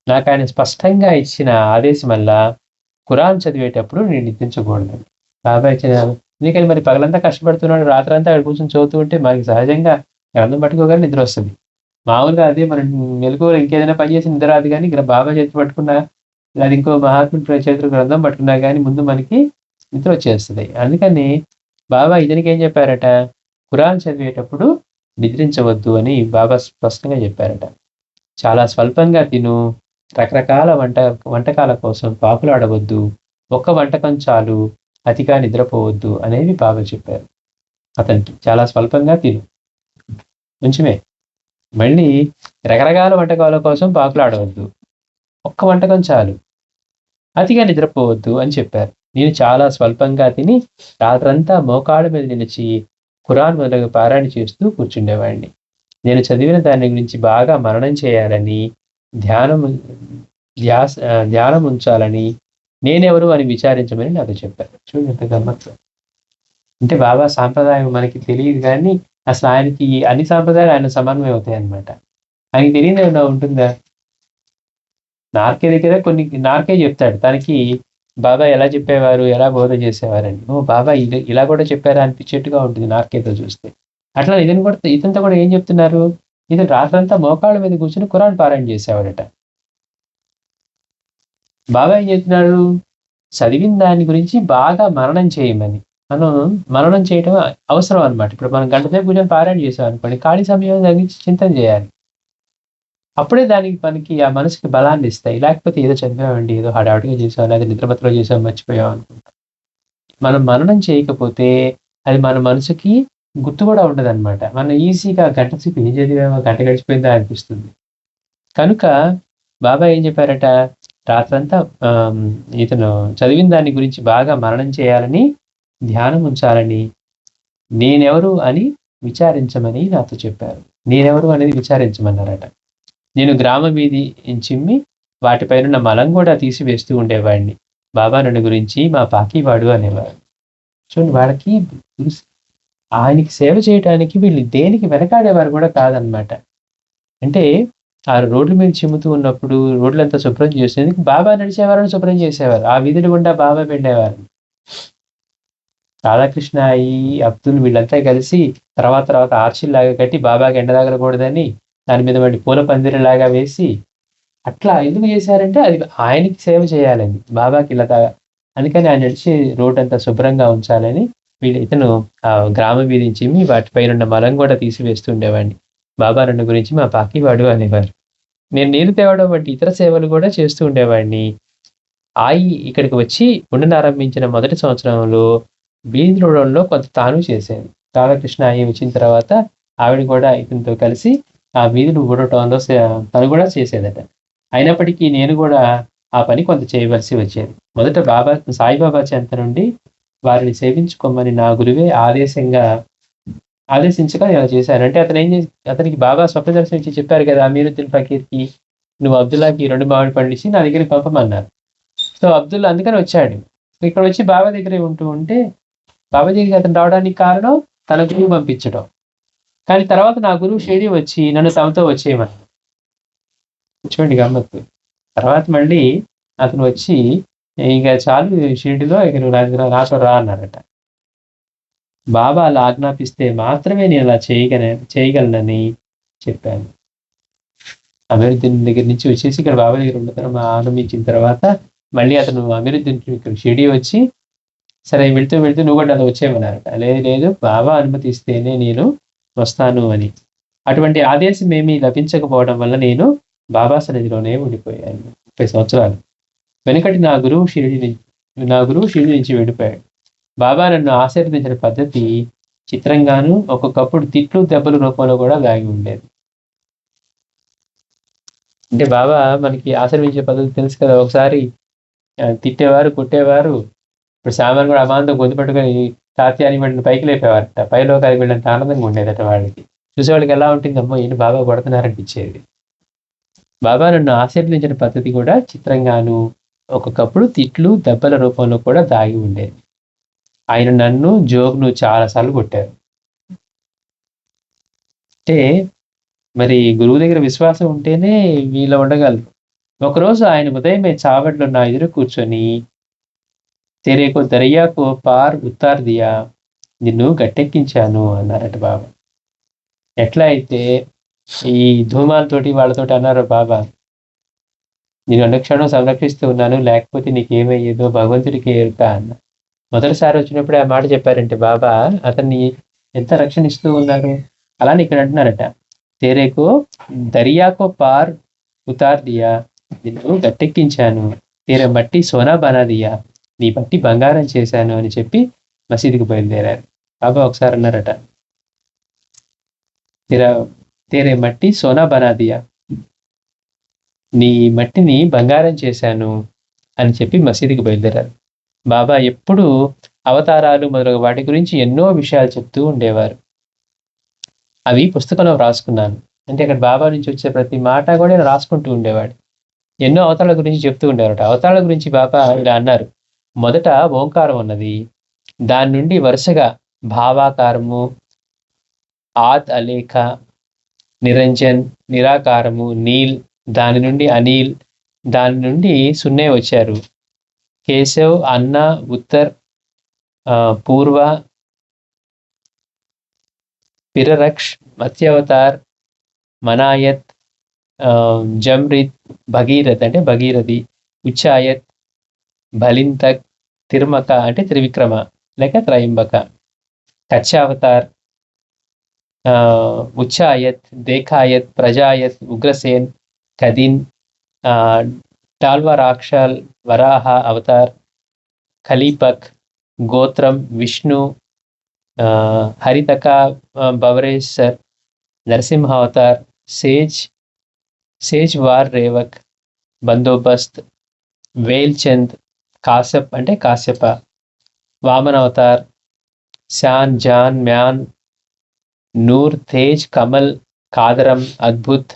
నాకు ఆయన స్పష్టంగా ఇచ్చిన ఆదేశం వల్ల ఖురాన్ చదివేటప్పుడు నేను నిద్రించకూడదు. బాబా ఇచ్చిన ఎందుకని మరి పగలంతా కష్టపడుతున్నాడు, రాత్రంతా అక్కడ కూర్చొని చదువుతూ ఉంటే మనకి సహజంగా గ్రంథం పట్టుకోగానే నిద్ర వస్తుంది. మామూలుగా అదే మనం మెలకువలు ఇంకేదైనా పని చేసి నిద్ర రాదు, కానీ ఇక్కడ బాబా చేతి పట్టుకున్న అది ఇంకో మహాత్ముడి చేతులు గ్రంథం పట్టుకున్నా గానీ ముందు మనకి నిద్ర వచ్చేస్తది. అందుకని బాబా ఇతనికి ఏం చెప్పారట, ఖురాన్ చదివేటప్పుడు నిద్రించవద్దు అని బాబా స్పష్టంగా చెప్పారట. చాలా స్వల్పంగా తిను, రకరకాల వంటకాల కోసం పాకులాడవద్దు, ఒక్క వంటకం చాలు, అతిగా నిద్రపోవద్దు అనేవి బాబా చెప్పారు అతనికి. చాలా స్వల్పంగా తిను, కొంచెమే. మళ్ళీ రకరకాల వంటకాల కోసం పాకులాడవద్దు, ఒక్క వంటకం చాలు, అతిగా నిద్రపోవద్దు అని చెప్పారు. నేను చాలా స్వల్పంగా తిని రాత్రంతా మోకాళ్ళ మీద నిలిచి ఖురాన్ మొదలగు పారాయణ చేస్తూ కూర్చుండేవాడిని. నేను చదివిన దాని గురించి బాగా మననం చేయాలని, ధ్యానం ఉంచాలని, నేనెవరు అని విచారించమని నాకు చెప్పారు. చూడండి ఎంత గమ్మత్తు. అంటే బాబా సాంప్రదాయం మనకి తెలియదు కానీ అసలు ఆయనకి అన్ని సాంప్రదాయాలు ఆయన సమన్వయం అవుతాయి అన్నమాట. ఆయనకి తెలియదు ఏమన్నా ఉంటుందా? నార్కే దగ్గర నార్కే చెప్తాడు తనకి బాబా ఎలా చెప్పేవారు, ఎలా బోధ చేసేవారని. బాబా ఇలా కూడా చెప్పారా అనిపించేట్టుగా ఉంటుంది నార్కేతో చూస్తే. అట్లా ఇతనితో కూడా ఏం చెప్తున్నారు, ఇతను రాత్రంతా మోకాళ్ళ మీద కూర్చొని ఖురాన్ పారాయణ చేసేవాడట. బాబా ఏం చెప్తున్నాడు, చదివిన దాని గురించి బాగా మననం చేయమని. మనం మననం చేయడం అవసరం అనమాట. ఇప్పుడు మనం గంట సేపు కూర్చొని పారాయణ చేసాం అనుకోండి, ఖాళీ సమయం తగ్గించి చింతన చేయాలి. అప్పుడే దానికి మనకి ఆ మనసుకి బలాన్ని ఇస్తాయి. లేకపోతే ఏదో చదివామండి, ఏదో హడావుడిగా చేసాం, లేదా నిద్రమత్తులో చేసాం, మర్చిపోయాం అనుకుంటాం. మనం మననం చేయకపోతే అది మన మనసుకి గుర్తు కూడా ఉండదన్నమాట. మనం ఈజీగా గంట సేపు ఏం చదివామో, గంట గడిచిపోయిందా అనిపిస్తుంది. కనుక బాబా ఏం చెప్పారట, రాత్రంతా ఇతను చదివిన దాని గురించి బాగా మననం చేయాలని, ధ్యానం ఉంచాలని, నేనెవరు అని విచారించమని నాతో చెప్పారు. నేనెవరు అనేది విచారించమన్నారట. నేను గ్రామ వీధి చిమ్మి వాటిపైనున్న మలం కూడా తీసివేస్తూ ఉండేవాడిని. బాబా నన్ను గురించి మా పాకీవాడు అనేవారు. చూడండి, వాళ్ళకి ఆయనకి సేవ చేయడానికి వీళ్ళు దేనికి వెనకాడేవారు కూడా కాదనమాట. అంటే ఆ రోడ్ల మీద చిమ్ముతూ ఉన్నప్పుడు రోడ్లంతా శుభ్రం చేసేందుకు బాబా నడిచేవారని శుభ్రం చేసేవారు. ఆ వీధులు గుండా బాబా వెళ్ళేవారు. రాధాకృష్ణ అబ్దుల్ వీళ్ళంతా కలిసి తర్వాత ఆర్చిల్లాగా కట్టి బాబాకి ఎండ తగలకూడదని దాని మీద మళ్ళీ పూల పందిరిలాగా వేసి అట్లా ఎందుకు చేశారంటే అది ఆయనకి సేవ చేయాలని, బాబాకి ఇలా అందుకని ఆయన నడిచి రోడ్ అంతా శుభ్రంగా ఉంచాలని ఇతను ఆ గ్రామ వీధి చిమ్మి వాటిపైన ఉన్న మలం కూడా తీసివేస్తుండేవాడిని. బాబా నన్ను గురించి మా పాకివాడు అనేవారు. నేను నీరు తేవడం వంటి ఇతర సేవలు కూడా చేస్తూ ఉండేవాడిని. ఇక్కడికి వచ్చి ఉండనారంభించిన మొదటి సంవత్సరంలో బీద్ రోడ్లో కొంత తాను చేసేది. రాధాకృష్ణ వచ్చిన తర్వాత ఆవిడ కూడా ఇతనితో కలిసి ఆ వీధులు ఊడటంలో తను కూడా చేసేదట. అయినప్పటికీ నేను కూడా ఆ పని కొంత చేయవలసి వచ్చేది. మొదట సాయిబాబా చెంత నుండి వారిని సేవించుకోమని నా గురువే ఆదేశించగా ఇలా చేశాను. అంటే అతనికి బాబా స్వప్న దర్శనం ఇచ్చి చెప్పారు కదా, అమీరుద్దీన్ ఫకీర్కి నువ్వు అబ్దుల్లాకి 2 మామిడి పండ్లు ఇచ్చి నా దగ్గరికి పంపమన్నారు. సో అబ్దుల్లా అందుకని వచ్చాడు. ఇక్కడ వచ్చి బాబా దగ్గరే ఉంటే బాబా దగ్గరికి అతను రావడానికి కారణం తన గురువు పంపించడం. కానీ తర్వాత నా గురువు షిరిడి వచ్చి నన్ను తమతో వచ్చేయమన్నారు. చూడండి గమ్మత్తు. తర్వాత మళ్ళీ అతను వచ్చి ఇక చాలు షిరిడిలో ఇక నువ్వు నాతో రా అన్నారట. బాబా అలా ఆజ్ఞాపిస్తే మాత్రమే నేను అలా చేయగలనని చెప్పాను. అమీరుద్దీన్ దగ్గర నుంచి వచ్చేసి ఇక్కడ బాబా దగ్గర ఉండడం ఆరంభించిన తర్వాత మళ్ళీ అతను అమీరుద్దీన్ ఇక్కడ షిరిడి వచ్చి సరే వెళ్తూ నువ్వు కూడా అలా వచ్చేయమన్నారట. లేదు బాబా అనుమతిస్తేనే నేను వస్తాను అని. అటువంటి ఆదేశం ఏమీ లభించకపోవడం వల్ల నేను బాబా సన్నిధిలోనే ఉండిపోయాను 30 సంవత్సరాలు. వెనుకటి నా గురువు షిరిడి నుంచి వెళ్ళిపోయాడు. బాబా నన్ను ఆశీర్వదించిన పద్ధతి చిత్రంగాను ఒక్కొక్కప్పుడు తిట్లు దెబ్బల రూపంలో కూడా దాగి ఉండేది. అంటే బాబా మనకి ఆశీర్వదించే పద్ధతి తెలుసు కదా. ఒకసారి తిట్టేవారు, కొట్టేవారు. ఇప్పుడు సామాన్ కూడా అమాంతం గొంతు పట్టుకొని తాత్యాన్ని వీళ్ళని పైకి లేపేవారట. పైలో అది వీళ్ళంత ఆనందంగా ఉండేదట. వాళ్ళకి చూసేవాళ్ళకి ఎలా ఉంటుందమ్మో ఏంటి బాబా కొడుతున్నారనిపించేది. బాబా నన్ను ఆశీర్వదించిన పద్ధతి కూడా చిత్రంగాను ఒక్కొక్కప్పుడు తిట్లు దెబ్బల రూపంలో కూడా దాగి ఉండేది. ఆయన నన్ను జోగ్ను చాలాసార్లు కొట్టారు. అంటే మరి గురువు దగ్గర విశ్వాసం ఉంటేనే వీళ్ళ ఉండగలరు. ఒకరోజు ఆయన ఉదయమే చావట్లో నా ఎదురు కూర్చొని తెరేకో దర్యాకో పార్ ఉత్తార్ దియా, నిన్ను గట్టెక్కించాను అన్నారట బాబా. ఎట్లా అయితే ఈ ధూమాలతోటి వాళ్ళతోటి అన్నారు బాబా, నేను అనుక్షణం సంరక్షిస్తూ ఉన్నాను, లేకపోతే నీకేమయ్యేదో భగవంతుడికి ఎరుక అన్న. మొదటిసారి వచ్చినప్పుడే ఆ మాట చెప్పారంటే బాబా అతన్ని ఎంత రక్షణిస్తూ ఉన్నారు. అలానే ఇక్కడ అంటున్నారట, తేరేకో దరియాకో పార్ ఉతార్ దియా, నిన్ను గట్టెక్కించాను, తేరే మట్టి సోనా బనా దియా, నీ మట్టి బంగారం చేశాను అని చెప్పి మసీదుకి బయలుదేరారు. బాబా ఒకసారి అన్నారట, తెరా తేరే మట్టి సోనా బనా దియా, నీ మట్టిని బంగారం చేశాను అని చెప్పి మసీదుకి బయలుదేరారు. బాబా ఎప్పుడు అవతారాలు మొదలగు వాటి గురించి ఎన్నో విషయాలు చెప్తూ ఉండేవారు. అవి పుస్తకంలో రాసుకున్నాను. అంటే అక్కడ బాబా నుంచి వచ్చే ప్రతి మాట కూడా నేను రాసుకుంటూ ఉండేవాడు. ఎన్నో అవతారాల గురించి చెప్తూ ఉండేవారట. అవతారాల గురించి బాబా ఇలా అన్నారు, మొదట ఓంకారం ఉన్నది, దాని నుండి వరుసగా భావాకారము, ఆద్ అలేఖ, నిరంజన్, నిరాకారము, నీల్, దాని నుండి అనిల్, దాని నుండి సున్నే వచ్చారు, కేశవ్, అన్న, ఉత్తర్, పూర్వ, పిరరక్ష్, మత్స్యావతార్, మనాయత్, జమ్రిత్, భగీరథ్ అంటే భగీరథి, ఉచ్చాయత్, బలింతక్, తిర్మక అంటే త్రివిక్రమ లేక త్రయంబక, కచ్చావతార్, ఉచ్చాయత్, దేఖాయత్, ప్రజాయత్, ఉగ్రసేన్, కదిన్, టాల్వరాక్షల్, వరాహ అవతార్, ఖలీపక్, గోత్రం, విష్ణు, హరితక, బవరేశ్వర్, నరసింహ అవతార్, సేజ్ వార్ రేవక్, బందోబస్త్, వేల్చంద్, కాశ్యప్ అంటే కాశ్యప, వామన్ అవతార్, శాన్, జాన్, మ్యాన్, నూర్, తేజ్, కమల్, కాదరం, అద్భుత్,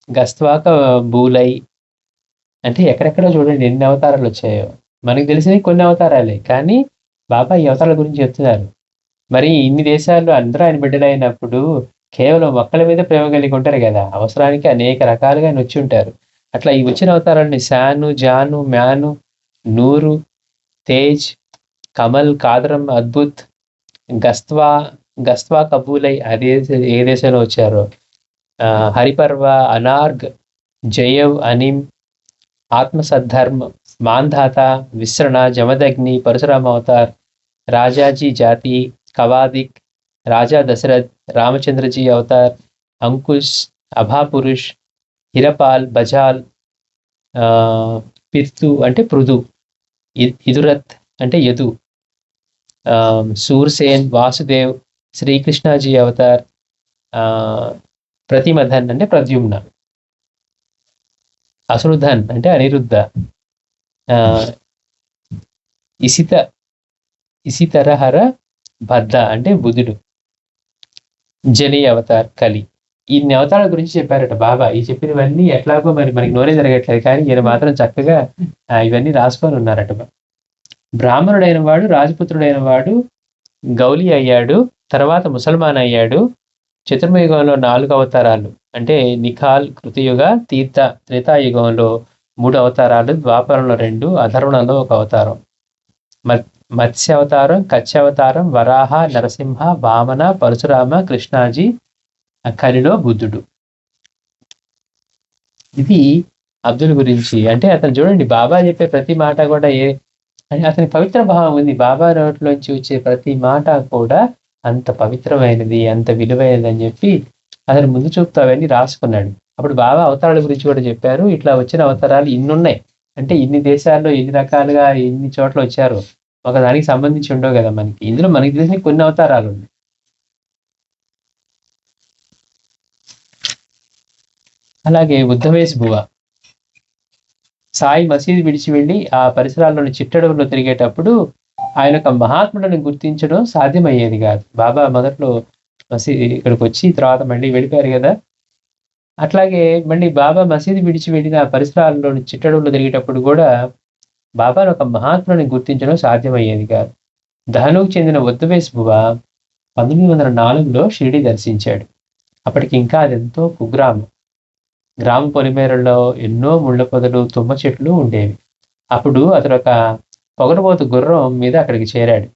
గస్త్వాక బూలై. అంటే ఎక్కడెక్కడో చూడండి ఎన్ని అవతారాలు వచ్చాయో. మనకు తెలిసినవి కొన్ని అవతారాలే, కానీ బాబా ఈ అవతారాల గురించి చెప్తున్నారు. మరి ఇన్ని దేశాల్లో అందరూ ఆయన బిడ్డలైనప్పుడు కేవలం ఒక్కల మీద ప్రేమ కలిగి ఉంటారు కదా, అవసరానికి అనేక రకాలుగా ఆయన వచ్చి ఉంటారు. అట్లా ఈ వచ్చిన అవతారాలని శాను, జాను, మ్యాను, నూరు, తేజ్, కమల్, కాదరం, అద్భుత్, గస్త్వా కబూలై అదే ఏ దేశంలో వచ్చారో, హరిపర్వ, అనార్గ్, జయవ్, అనిమ్, ఆత్మసద్ధర్మ, మాంధాత, విశ్రణ, జమదగ్ని, పరశురామ అవతార్, రాజాజీ జాతి, కవాదిక్, రాజా దశరథ్, రామచంద్రజీ అవతార్, అంకుష్, అభాపురుష్, హిరపాల్, బజాల్, పిర్తు అంటే పృథు, ఇదురత్ అంటే యదు, సూర్సేన్, వాసుదేవ్, శ్రీకృష్ణాజీ అవతార్, ప్రతిమధన్ అంటే ప్రద్యుమ్న, అసురుధన్ అంటే అనిరుద్ధ, ఇసితరహర భద్ద అంటే బుధుడు, జలి అవతార్, కలి. ఇన్ని అవతారాల గురించి చెప్పారట బాబా. ఈ చెప్పినవన్నీ ఎట్లాగో మరి మనకి నోరే జరగట్లేదు, కానీ ఈయన మాత్రం చక్కగా ఇవన్నీ రాసుకొని ఉన్నారట. బ్రాహ్మణుడైన వాడు, రాజపుత్రుడైన వాడు గౌలి అయ్యాడు, తర్వాత ముసల్మాన్ అయ్యాడు. చతుర్మయుగంలో 4 అవతారాలు అంటే నిఖాల్, కృతయుగ, తీర్థ, త్రేతాయుగంలో 3 అవతారాలు, ద్వాపరంలో 2, అధర్వణంలో 1 అవతారం. మత్స్య అవతారం, కచ్చావతారం, వరాహ, నరసింహ, వామన, పరశురామ, కృష్ణాజీ, కలిలో బుద్ధుడు. ఇది అబ్దుల్ గురించి. అంటే అతను చూడండి, బాబా చెప్పే ప్రతి మాట కూడా అతని పవిత్ర భావం ఉంది. బాబా నోట్లోంచి వచ్చే ప్రతి మాట కూడా అంత పవిత్రమైనది, అంత విలువైనది అని చెప్పి అతను ముందు చూపుతూ అవన్నీ రాసుకున్నాడు. అప్పుడు బాబా అవతారాల గురించి కూడా చెప్పారు. ఇట్లా వచ్చిన అవతారాలు ఇన్ని ఉన్నాయి, అంటే ఇన్ని దేశాల్లో ఎన్ని రకాలుగా ఎన్ని చోట్ల వచ్చారు, ఒక దానికి సంబంధించి ఉండవు కదా మనకి. ఇందులో మనకి తెలిసిన కొన్ని అవతారాలు ఉన్నాయి. అలాగే ఉద్ధవేశ్ బువ సాయి మసీదు విడిచి వెళ్ళి ఆ పరిసరాల్లోని చిట్టడవుల్లో తిరిగేటప్పుడు ఆయన ఒక మహాత్ముడిని గుర్తించడం సాధ్యమయ్యేది కాదు. బాబా మొదట్లో ఇక్కడికి వచ్చి తర్వాత మళ్ళీ వెళ్ళిపోయారు కదా. అట్లాగే మళ్ళీ బాబా మసీదు విడిచి వెళ్ళిన పరిసరాల్లోని చిట్టడవుల్లో తిరిగేటప్పుడు కూడా బాబాను ఒక మహాత్ముడిని గుర్తించడం సాధ్యమయ్యేది కాదు. దహనుకు చెందిన ఉద్ధవేశ్ బువ 1904లో షిరిడి దర్శించాడు. అప్పటికి ఇంకా అదెంతో కుగ్రామం. గ్రామ పొలిమేరల్లో ఎన్నో ముళ్ళ పొదలు, తుమ్మ చెట్లు ఉండేవి. అప్పుడు అతను ఒక పొగరబోతు గుర్రం మీద అక్కడికి చేరాడు.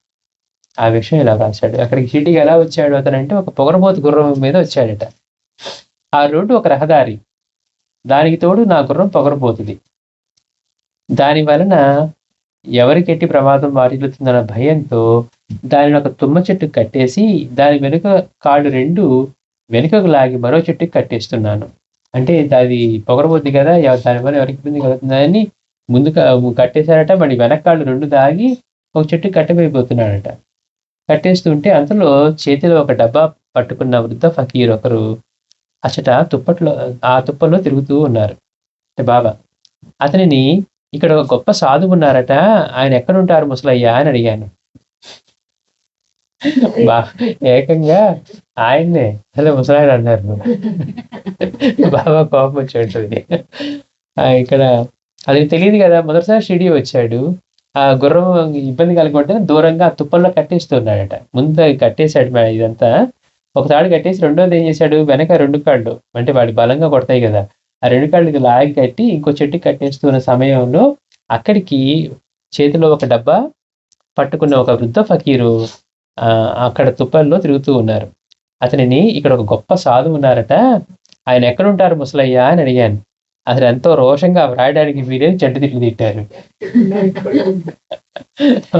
ఆ విషయం ఇలా రాశాడు. అక్కడికి షిరిడికి ఎలా వచ్చాడు అతనంటే ఒక పొగరబోతు గుర్రం మీద వచ్చాడట. ఆ రోడ్డు ఒక రహదారి. దానికి తోడు నా గుర్రం పొగరబోతుంది. దాని వలన ఎవరికెట్టి ప్రమాదం వాటిల్లుతుందన్న భయంతో దానిని ఒక తుమ్మ చెట్టుకు కట్టేసి దాని వెనుక కాళ్ళు 2 వెనుకకు లాగి మరో చెట్టుకి కట్టేస్తున్నాను. అంటే అది పొగరబోద్ది కదా! దానివల్ల ఎవరికి ఇబ్బంది కలుగుతుందని ముందు కట్టేశారట. మళ్ళీ వెనక కాళ్ళు 2 దాగి ఒక చెట్టుకి కట్టబోతున్నాడట. కట్టేస్తుంటే అంతలో చేతిలో ఒక డబ్బా పట్టుకున్న వృద్ధ ఫకీర్ ఒకరు అచట ఆ తుప్పల్లో తిరుగుతూ ఉన్నారు. అంటే బాబా. అతనిని ఇక్కడ ఒక గొప్ప సాధువు ఉన్నారట, ఆయన ఎక్కడుంటారు ముసలయ్య అని అడిగాను. ఏకంగా ఆయన్నే అదే ముసలాయన అన్నారు. బాబా కోపం వచ్చేటది. ఇక్కడ అది తెలియదు కదా, మొదటిసారి షిరిడి వచ్చాడు. ఆ గుర్రం ఇబ్బంది కలగకుండా దూరంగా ఆ తుప్పల్లో కట్టేస్తున్నాడట. ముందు కట్టేశాడు ఇదంతా. ఒక తాడు కట్టేసి రెండోది ఏం చేశాడు, వెనక 2 కాళ్ళు అంటే వాడి బలంగా కొడతాయి కదా, ఆ 2 కాళ్ళకి లాగి కట్టి ఇంకో చెట్టుకి కట్టేస్తున్న సమయంలో అక్కడికి చేతిలో ఒక డబ్బా పట్టుకున్న ఒక వృద్ధ ఫకీరు అక్కడ తుప్పల్లో తిరుగుతూ ఉన్నారు. అతనిని ఇక్కడ ఒక గొప్ప సాధువు ఉన్నారట, ఆయన ఎక్కడుంటారు ముసలయ్య అని అడిగాను. అతను ఎంతో రోషంగా వ్రాయడానికి వీరే చెడ్డ తిట్లు తిట్టారు.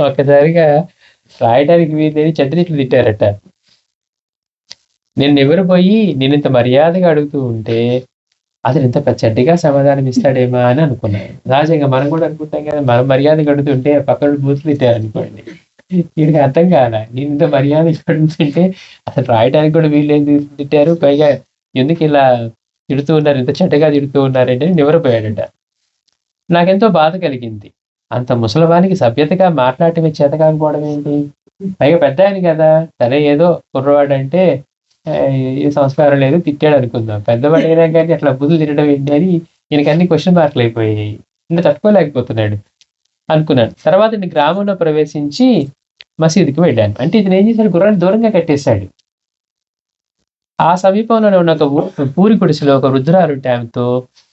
ఒకసారిగా రాయడానికి వీరేది చెడ్డ తిట్లు తిట్టారట. నేను నివ్వెరపోయి నేనింత మర్యాదగా అడుగుతూ ఉంటే అతను ఇంత చెడ్డగా సమాధానం ఇస్తాడేమో అని అనుకున్నాను. సహజంగా మనం కూడా అనుకుంటాం కదా, మనం మర్యాదగా అడుగుతుంటే పక్కన బూతులు తిట్టారనుకోండి, వీడికి అర్థం కాల. నేను ఇంత మర్యాదగా అడుగుతుంటే అసలు రాయడానికి కూడా వీళ్ళు ఏం తిట్టారు, పైగా ఎందుకు ఇలా తిడుతూ ఉన్నారు, ఇంత చెడ్డగా తిడుతూ ఉన్నారంటే నివ్వెరపోయాడట. నాకెంతో బాధ కలిగింది. అంత ముసలివానికి సభ్యతగా మాట్లాడటమే చేత కాకపోవడం ఏంటి, పైగా పెద్ద ఆయన కదా, సరే ఏదో కుర్రవాడంటే ఏ సంస్కారం లేదు తిట్టాడు అనుకుందాం. పెద్దవాడు అయినా కానీ అట్లా బుద్ధులు తిట్టడం ఏంటి అని ఈయనకి అన్ని క్వశ్చన్ మార్కులు అయిపోయాయి. ఇంకా తట్టుకోలేకపోతున్నాడు అనుకున్నాను. తర్వాత నేను గ్రామంలో ప్రవేశించి మసీదుకి వెళ్ళాను. అంటే ఇతను ఏం చేశాడు, గుర్రాన్ని దూరంగా కట్టేశాడు. ఆ సమీపంలోనే ఉన్న ఒక పూరి గుడిసెలో ఒక వృద్ధురాలు ఆమెతో,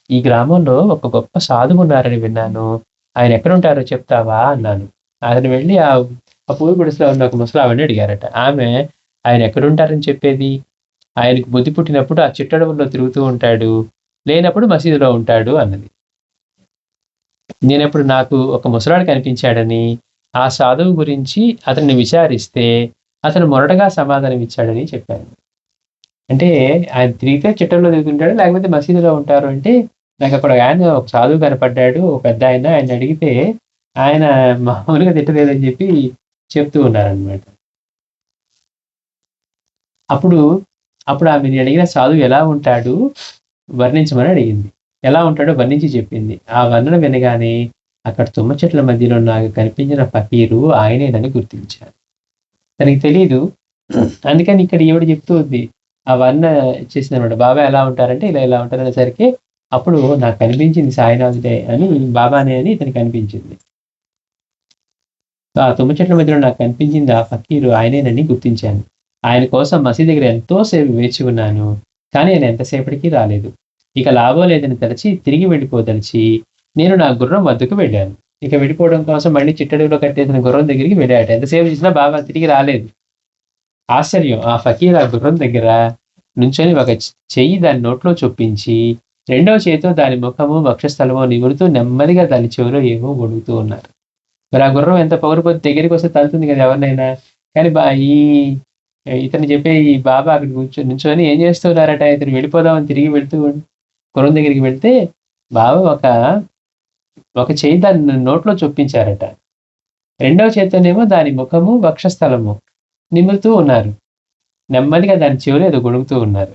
ఈ గ్రామంలో ఒక గొప్ప సాధువు ఉన్నారని విన్నాను, ఆయన ఎక్కడుంటారో చెప్తావా అన్నాను. అతను వెళ్ళి ఆ పూరి గుడిసెలో ఉన్న ఒక ముసలావిని అడిగారట. ఆమె, ఆయన ఎక్కడుంటారని చెప్పేది, ఆయనకు బుద్ధి పుట్టినప్పుడు ఆ చిట్టడవుల్లో తిరుగుతూ ఉంటాడు, లేనప్పుడు మసీదులో ఉంటాడు అన్నది. నేనప్పుడు నాకు ఒక ముసలాడు కనిపించాడని, ఆ సాధువు గురించి అతన్ని విచారిస్తే అతను మొరటగా సమాధానం ఇచ్చాడని చెప్పాను. అంటే ఆయన తిరిగితే చిట్టంలో తిరుగుతుంటాడు, లేకపోతే మసీదులో ఉంటారు అంటే, నాకు అక్కడ ఆయన ఒక సాధువు కనపడ్డాడు, ఒక పెద్ద ఆయన అడిగితే ఆయన మామూలుగా తిట్టలేదని చెప్పి చెప్తూ ఉన్నారనమాట. అప్పుడు ఆమె అడిగిన సాధువు ఎలా ఉంటాడు వర్ణించమని అడిగింది. ఎలా ఉంటాడో వర్ణించి చెప్పింది. ఆ వర్ణన వినగానే అక్కడ తుమ్మ చెట్ల మధ్యలో నాకు కనిపించిన ఫకీరు ఆయనేనని గుర్తించాను. తనకి తెలీదు, అందుకని ఇక్కడ ఈవిడ చెప్తూ ఉంది. ఆ వర్ణ చేసిందనమాట. బాబా ఎలా ఉంటారంటే ఇలా ఉంటారు అనేసరికి అప్పుడు నాకు కనిపించింది సాయినాథుడే అని, బాబానే అని ఇతనికి కనిపించింది. ఆ తుమ్మ చెట్ల మధ్యలో నాకు కనిపించింది ఆ ఫకీరు ఆయనేనని గుర్తించాను. ఆయన కోసం మసీదు దగ్గర ఎంతోసేపు వేచి ఉన్నాను, కానీ ఆయన ఎంతసేపటికి రాలేదు. ఇక లాభం లేదని తలచి తిరిగి వెళ్ళిపోదలిచి నేను నా గుర్రం వద్దకు వెళ్ళాను. ఇక వెళ్ళిపోవడం కోసం మళ్ళీ చిట్టడిలో కట్టేసిన గుర్రం దగ్గరికి వెళ్ళాట. ఎంతసేపు చూసినా బాబా తిరిగి రాలేదు. ఆశ్చర్యం, ఆ ఫకీర్ ఆ గుర్రం దగ్గర నుంచొని ఒక చెయ్యి దాని నోట్లో చొప్పించి రెండవ చేతితో దాని ముఖము వక్షస్థలమో నిమురుతూ నెమ్మదిగా దాని చెవిలో ఏమో గొడుగుతూ ఉన్నారు. మరి ఆ గుర్రం ఎంత పౌరుపోతే దగ్గరికి వస్తే తలుతుంది కదా ఎవరినైనా, కానీ ఇతను చెప్పే ఈ బాబా అక్కడ నుంచొని ఏం చేస్తున్నారట, ఇతను వెళ్ళిపోదామని తిరిగి వెళ్తూ గుర్రం దగ్గరికి వెళ్తే బాబా ఒక చేయి దాని నోట్లో చొప్పించారట. రెండవ చేతితోనేమో దాని ముఖము వక్షస్థలము నిమురుతూ ఉన్నారు. నెమ్మదిగా దాని చెవులు ఏదో గొడుగుతూ ఉన్నారు.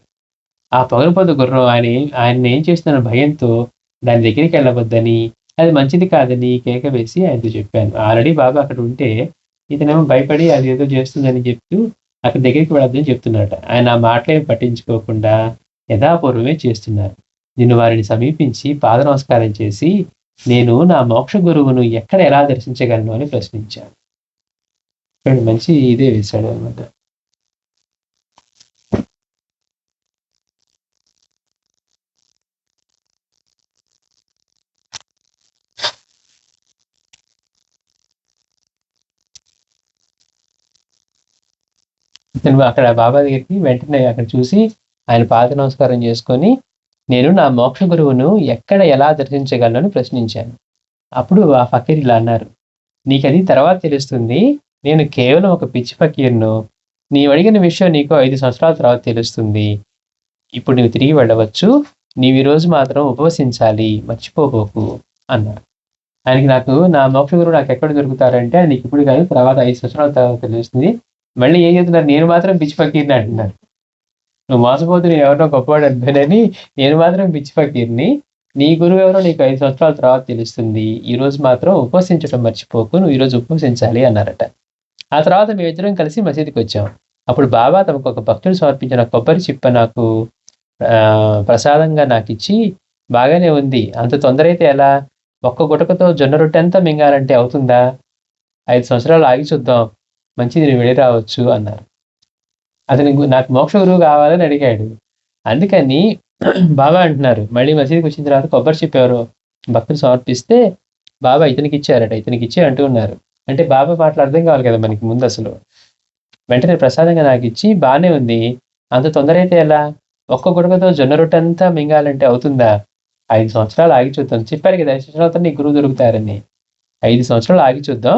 ఆ పగలపోతు గుర్రం ఆయన ఏం చేస్తున్న భయంతో దాని దగ్గరికి వెళ్ళవద్దని, అది మంచిది కాదని కేక వేసి ఆయనతో చెప్పాను. ఆల్రెడీ బాబా అక్కడ ఉంటే ఇతనేమో భయపడి అది ఏదో చేస్తుందని చెప్తూ అక్కడ దగ్గరికి వెళ్ళొద్దని చెప్తున్నారట. ఆయన ఆ మాటలేం పట్టించుకోకుండా యథాపూర్వమే చేస్తున్నారు. నేను వారిని సమీపించి పాద నమస్కారం చేసి నేను నా మోక్ష గురువును ఎక్కడ ఎలా దర్శించగలను అని ప్రశ్నించాను. మంచి ఇదే వేశాడు అనమాట. అక్కడ బాబా దగ్గరికి వెంటనే అక్కడ చూసి ఆయన పాద నమస్కారం చేసుకొని నేను నా మోక్ష గురువును ఎక్కడ ఎలా దర్శించగలను ప్రశ్నించాను. అప్పుడు ఆ ఫకీర్ ఇలా అన్నారు, నీకది తర్వాత తెలుస్తుంది. నేను కేవలం ఒక పిచ్చి ఫకీర్ను. నీవు అడిగిన విషయం నీకు 5 సంవత్సరాల తర్వాత తెలుస్తుంది. ఇప్పుడు నువ్వు తిరిగి వెళ్ళవచ్చు. నీవు ఈరోజు మాత్రం ఉపవసించాలి, మర్చిపోబోకు అన్నారు. ఆయనకి నా మోక్ష గురువు నాకు ఎక్కడ దొరుకుతారంటే, నీకు ఇప్పుడు కాదు, తర్వాత 5 సంవత్సరాల తర్వాత తెలుస్తుంది. మళ్ళీ ఏం చెప్తున్నారు, నేను మాత్రం పిచ్చి ఫకీర్ని అంటున్నారు. నువ్వు మోసపోతు నేను ఎవరినో గొప్పవాడు అనుకోనని, నేను మాత్రం పిచ్చి ఫకీర్ని. నీ గురువు ఎవరో నీకు 5 సంవత్సరాల తర్వాత తెలుస్తుంది. ఈ రోజు మాత్రం ఉపవసించడం మర్చిపోకు, నువ్వు ఈరోజు ఉపవసించాలి అన్నారట. ఆ తర్వాత మేమిద్దరం కలిసి మసీదుకి వచ్చాం. అప్పుడు బాబా తమకు ఒక భక్తుడు సమర్పించిన కొబ్బరి చిప్ప నాకు ప్రసాదంగా నాకు ఇచ్చి, బాగానే ఉంది, అంత తొందర అయితే ఎలా, ఒక్క గుటకతో జొన్న రొట్టె అంతా మింగాలంటే అవుతుందా, 5 సంవత్సరాలు ఆగి చూద్దాం, మంచిది, నేను వెళ్ళి రావచ్చు అన్నారు. అతని నాకు మోక్ష గురువు కావాలని అడిగాడు. అందుకని బాబా అంటున్నారు, మళ్ళీ మసీదుకి వచ్చిన తర్వాత కొబ్బరి చిప్ప ఎవరో భక్తులు సమర్పిస్తే బాబా ఇతనికి ఇచ్చారట, ఇతనికి ఇచ్చి అంటూ ఉన్నారు. అంటే బాబా మాటలు అర్థం కావాలి కదా మనకి ముందు. అసలు వెంటనే ప్రసాదంగా నాకు ఇచ్చి, బాగానే ఉంది, అంత తొందర అయితే ఎలా, ఒక్క గుడకతో జొన్న రొట్టె అంతా మింగాలంటే అవుతుందా, 5 సంవత్సరాలు ఆగి చూద్దాం. చెప్పారు కదా 5 సంవత్సరాల నీ గురువు దొరుకుతారని. 5 సంవత్సరాలు ఆగి చూద్దాం,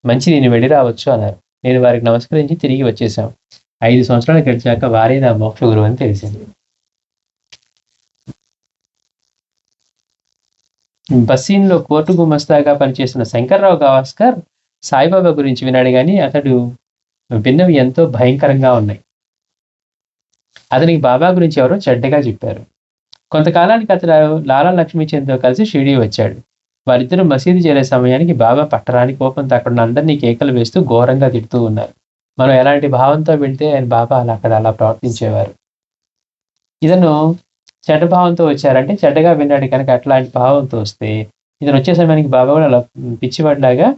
మంచి నేను వెళ్ళి రావచ్చు అన్నారు. నేను వారికి నమస్కరించి తిరిగి వచ్చేసాం. 5 సంవత్సరాలు గడిచాక వారే నా మోక్ష గురువు అని తెలిసింది. బస్సీన్లో కోర్టు గుమస్తాగా పనిచేస్తున్న శంకర్రావు గవాస్కర్ సాయిబాబా గురించి విన్నాడు, కానీ అతడు విన్నవి ఎంతో భయంకరంగా ఉన్నాయి. అతనికి బాబా గురించి ఎవరో చెడ్డగా చెప్పారు. కొంతకాలానికి అతడు లాలా లక్ష్మీచంద్తో కలిసి షిరిడీ వచ్చాడు. వారిద్దరూ మసీదు చేరే సమయానికి బాబా పట్టరాని కోపంతో అక్కడ అందరినీ కేకలు వేస్తూ ఘోరంగా తిడుతూ ఉన్నారు. మనం ఎలాంటి భావంతో వెళ్తే ఆయన బాబా అక్కడ అలా ప్రవర్తించేవారు. ఇతను చెడ్డ భావంతో వచ్చారంటే చెడ్డగా విన్నాడు కనుక అట్లాంటి భావంతో వస్తే, ఇతను వచ్చే సమయానికి బాబా కూడా అలా పిచ్చివాడిలాగా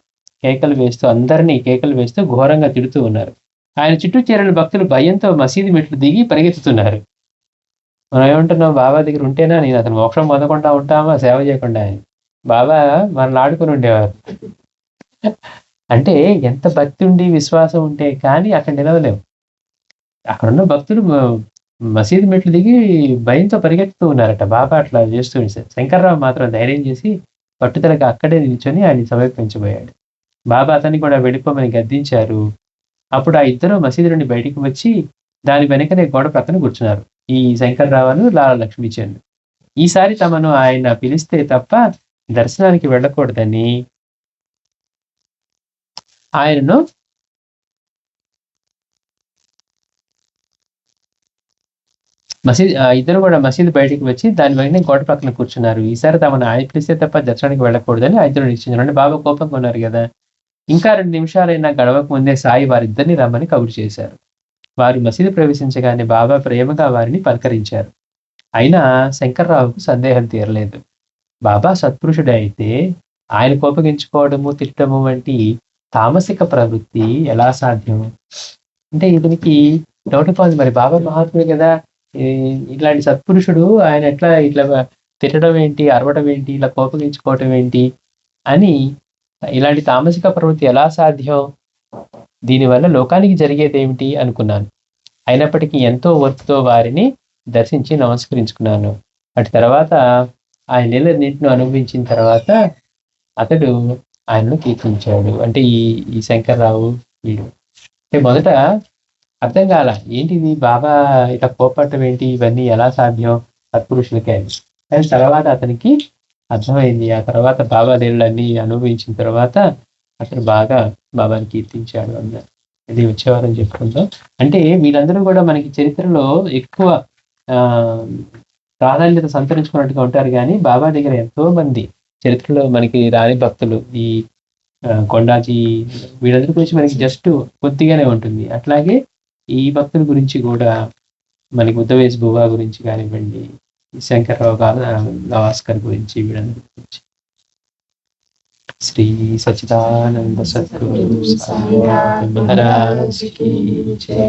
అందరినీ కేకలు వేస్తూ ఘోరంగా తిడుతూ ఉన్నారు. ఆయన చుట్టూ చేరిన భక్తులు భయంతో మసీదు మెట్లు దిగి పరిగెత్తుతున్నారు. మనం ఏమంటున్నాం, బాబా దగ్గర ఉంటేనా నేను అతను మోక్షం పొందకుండా ఉంటామా, సేవ చేయకుండా. బాబా మనల్ని ఆడుకుని ఉండేవారు. అంటే ఎంత భక్తి ఉండి విశ్వాసం ఉంటే కానీ అక్కడ నిలవలేము. అక్కడున్న భక్తులు మసీదు మెట్లు దిగి భయంతో పరిగెత్తుతూ ఉన్నారట. బాబా అట్లా చేస్తూ ఉంటారు. శంకర్రావు మాత్రం ధైర్యం చేసి పట్టుదలగా అక్కడే నిల్చొని ఆయన సమర్పించబోయాడు. బాబా అతన్ని కూడా వెళ్ళిపోమని గద్దించారు. అప్పుడు ఆ ఇద్దరు మసీదు నుండి బయటికి వచ్చి దాని వెనకనే గోడ పక్కన కూర్చున్నారు. ఈ శంకర్రావును లాలా లక్ష్మీచంద్. ఈసారి తమను ఆయన పిలిస్తే తప్ప దర్శనానికి వెళ్ళకూడదని ఆయనను ఇద్దరు కూడా మసీదు బయటికి వచ్చి దాని వెంటనే గోడ పక్కన కూర్చున్నారు. ఈసారి తమను ఆయన పిలిస్తే తప్ప దర్శనానికి వెళ్ళకూడదని ఆ ఇద్దరు నిశ్చయించారు. బాబా కోపంగా ఉన్నారు కదా. ఇంకా 2 నిమిషాలైనా గడవక ముందే సాయి వారిద్దరిని రమ్మని కబురు చేశారు. వారు మసీదు ప్రవేశించగానే బాబా ప్రేమగా వారిని పలకరించారు. అయినా శంకర్రావుకు సందేహం తీరలేదు. బాబా సత్పురుషుడే అయితే ఆయన కోపగించుకోవడము, తిట్టడము వంటి తామసిక ప్రవృత్తి ఎలా సాధ్యం? అంటే ఇతనికి డౌట్ పోయింది. మరి బాబా మహాత్ముడు కదా, ఇట్లాంటి సత్పురుషుడు ఆయన ఎట్లా ఇట్లా తిట్టడం ఏంటి, అరవడం ఏంటి, ఇలా కోపగించుకోవటం ఏంటి అని, ఇలాంటి తామసిక ప్రవృత్తి ఎలా సాధ్యం? దీనివల్ల లోకానికి జరిగేది ఏమిటి అనుకున్నాను. అయినప్పటికీ ఎంతో ఓర్పుతో వారిని దర్శించి నమస్కరించుకున్నాను. అటు తర్వాత ఆయన నీళ్ళన్నింటిని అనుభవించిన తర్వాత అతడు ఆయనను కీర్తించాడు. అంటే ఈ శంకర్రావు వీడు. అంటే మొదట అర్థం కాల, ఏంటిది బాబా ఇట్లా కోపడటం ఏంటి, ఇవన్నీ ఎలా సాధ్యం సత్పురుషులకే అని. కానీ తర్వాత అతనికి అర్థమైంది. ఆ తర్వాత బాబా దేవుళ్ళన్నీ అనుభవించిన తర్వాత అతను బాగా బాబాని కీర్తించాడు అన్నారు. ఇది వచ్చేవారని చెప్పుకుందాం. అంటే వీళ్ళందరూ కూడా మనకి చరిత్రలో ఎక్కువ ప్రాధాన్యత సంతరించుకున్నట్టుగా ఉంటారు, కానీ బాబా దగ్గర ఎంతో మంది చరిత్రలో మనకి రాని భక్తులు, ఈ కొండాజీ, వీళ్ళందరి గురించి మనకి జస్ట్ కొద్దిగానే ఉంటుంది. అట్లాగే ఈ భక్తుల గురించి కూడా మనకి ఉద్దవేశ్ బువా గురించి కానివ్వండి, శంకర్రావు గవాస్కర్ గురించి, వీళ్ళందరి గురించి. శ్రీ సచ్చిదానంద సద్గురు సాయి మహారాజ్ కీ జై.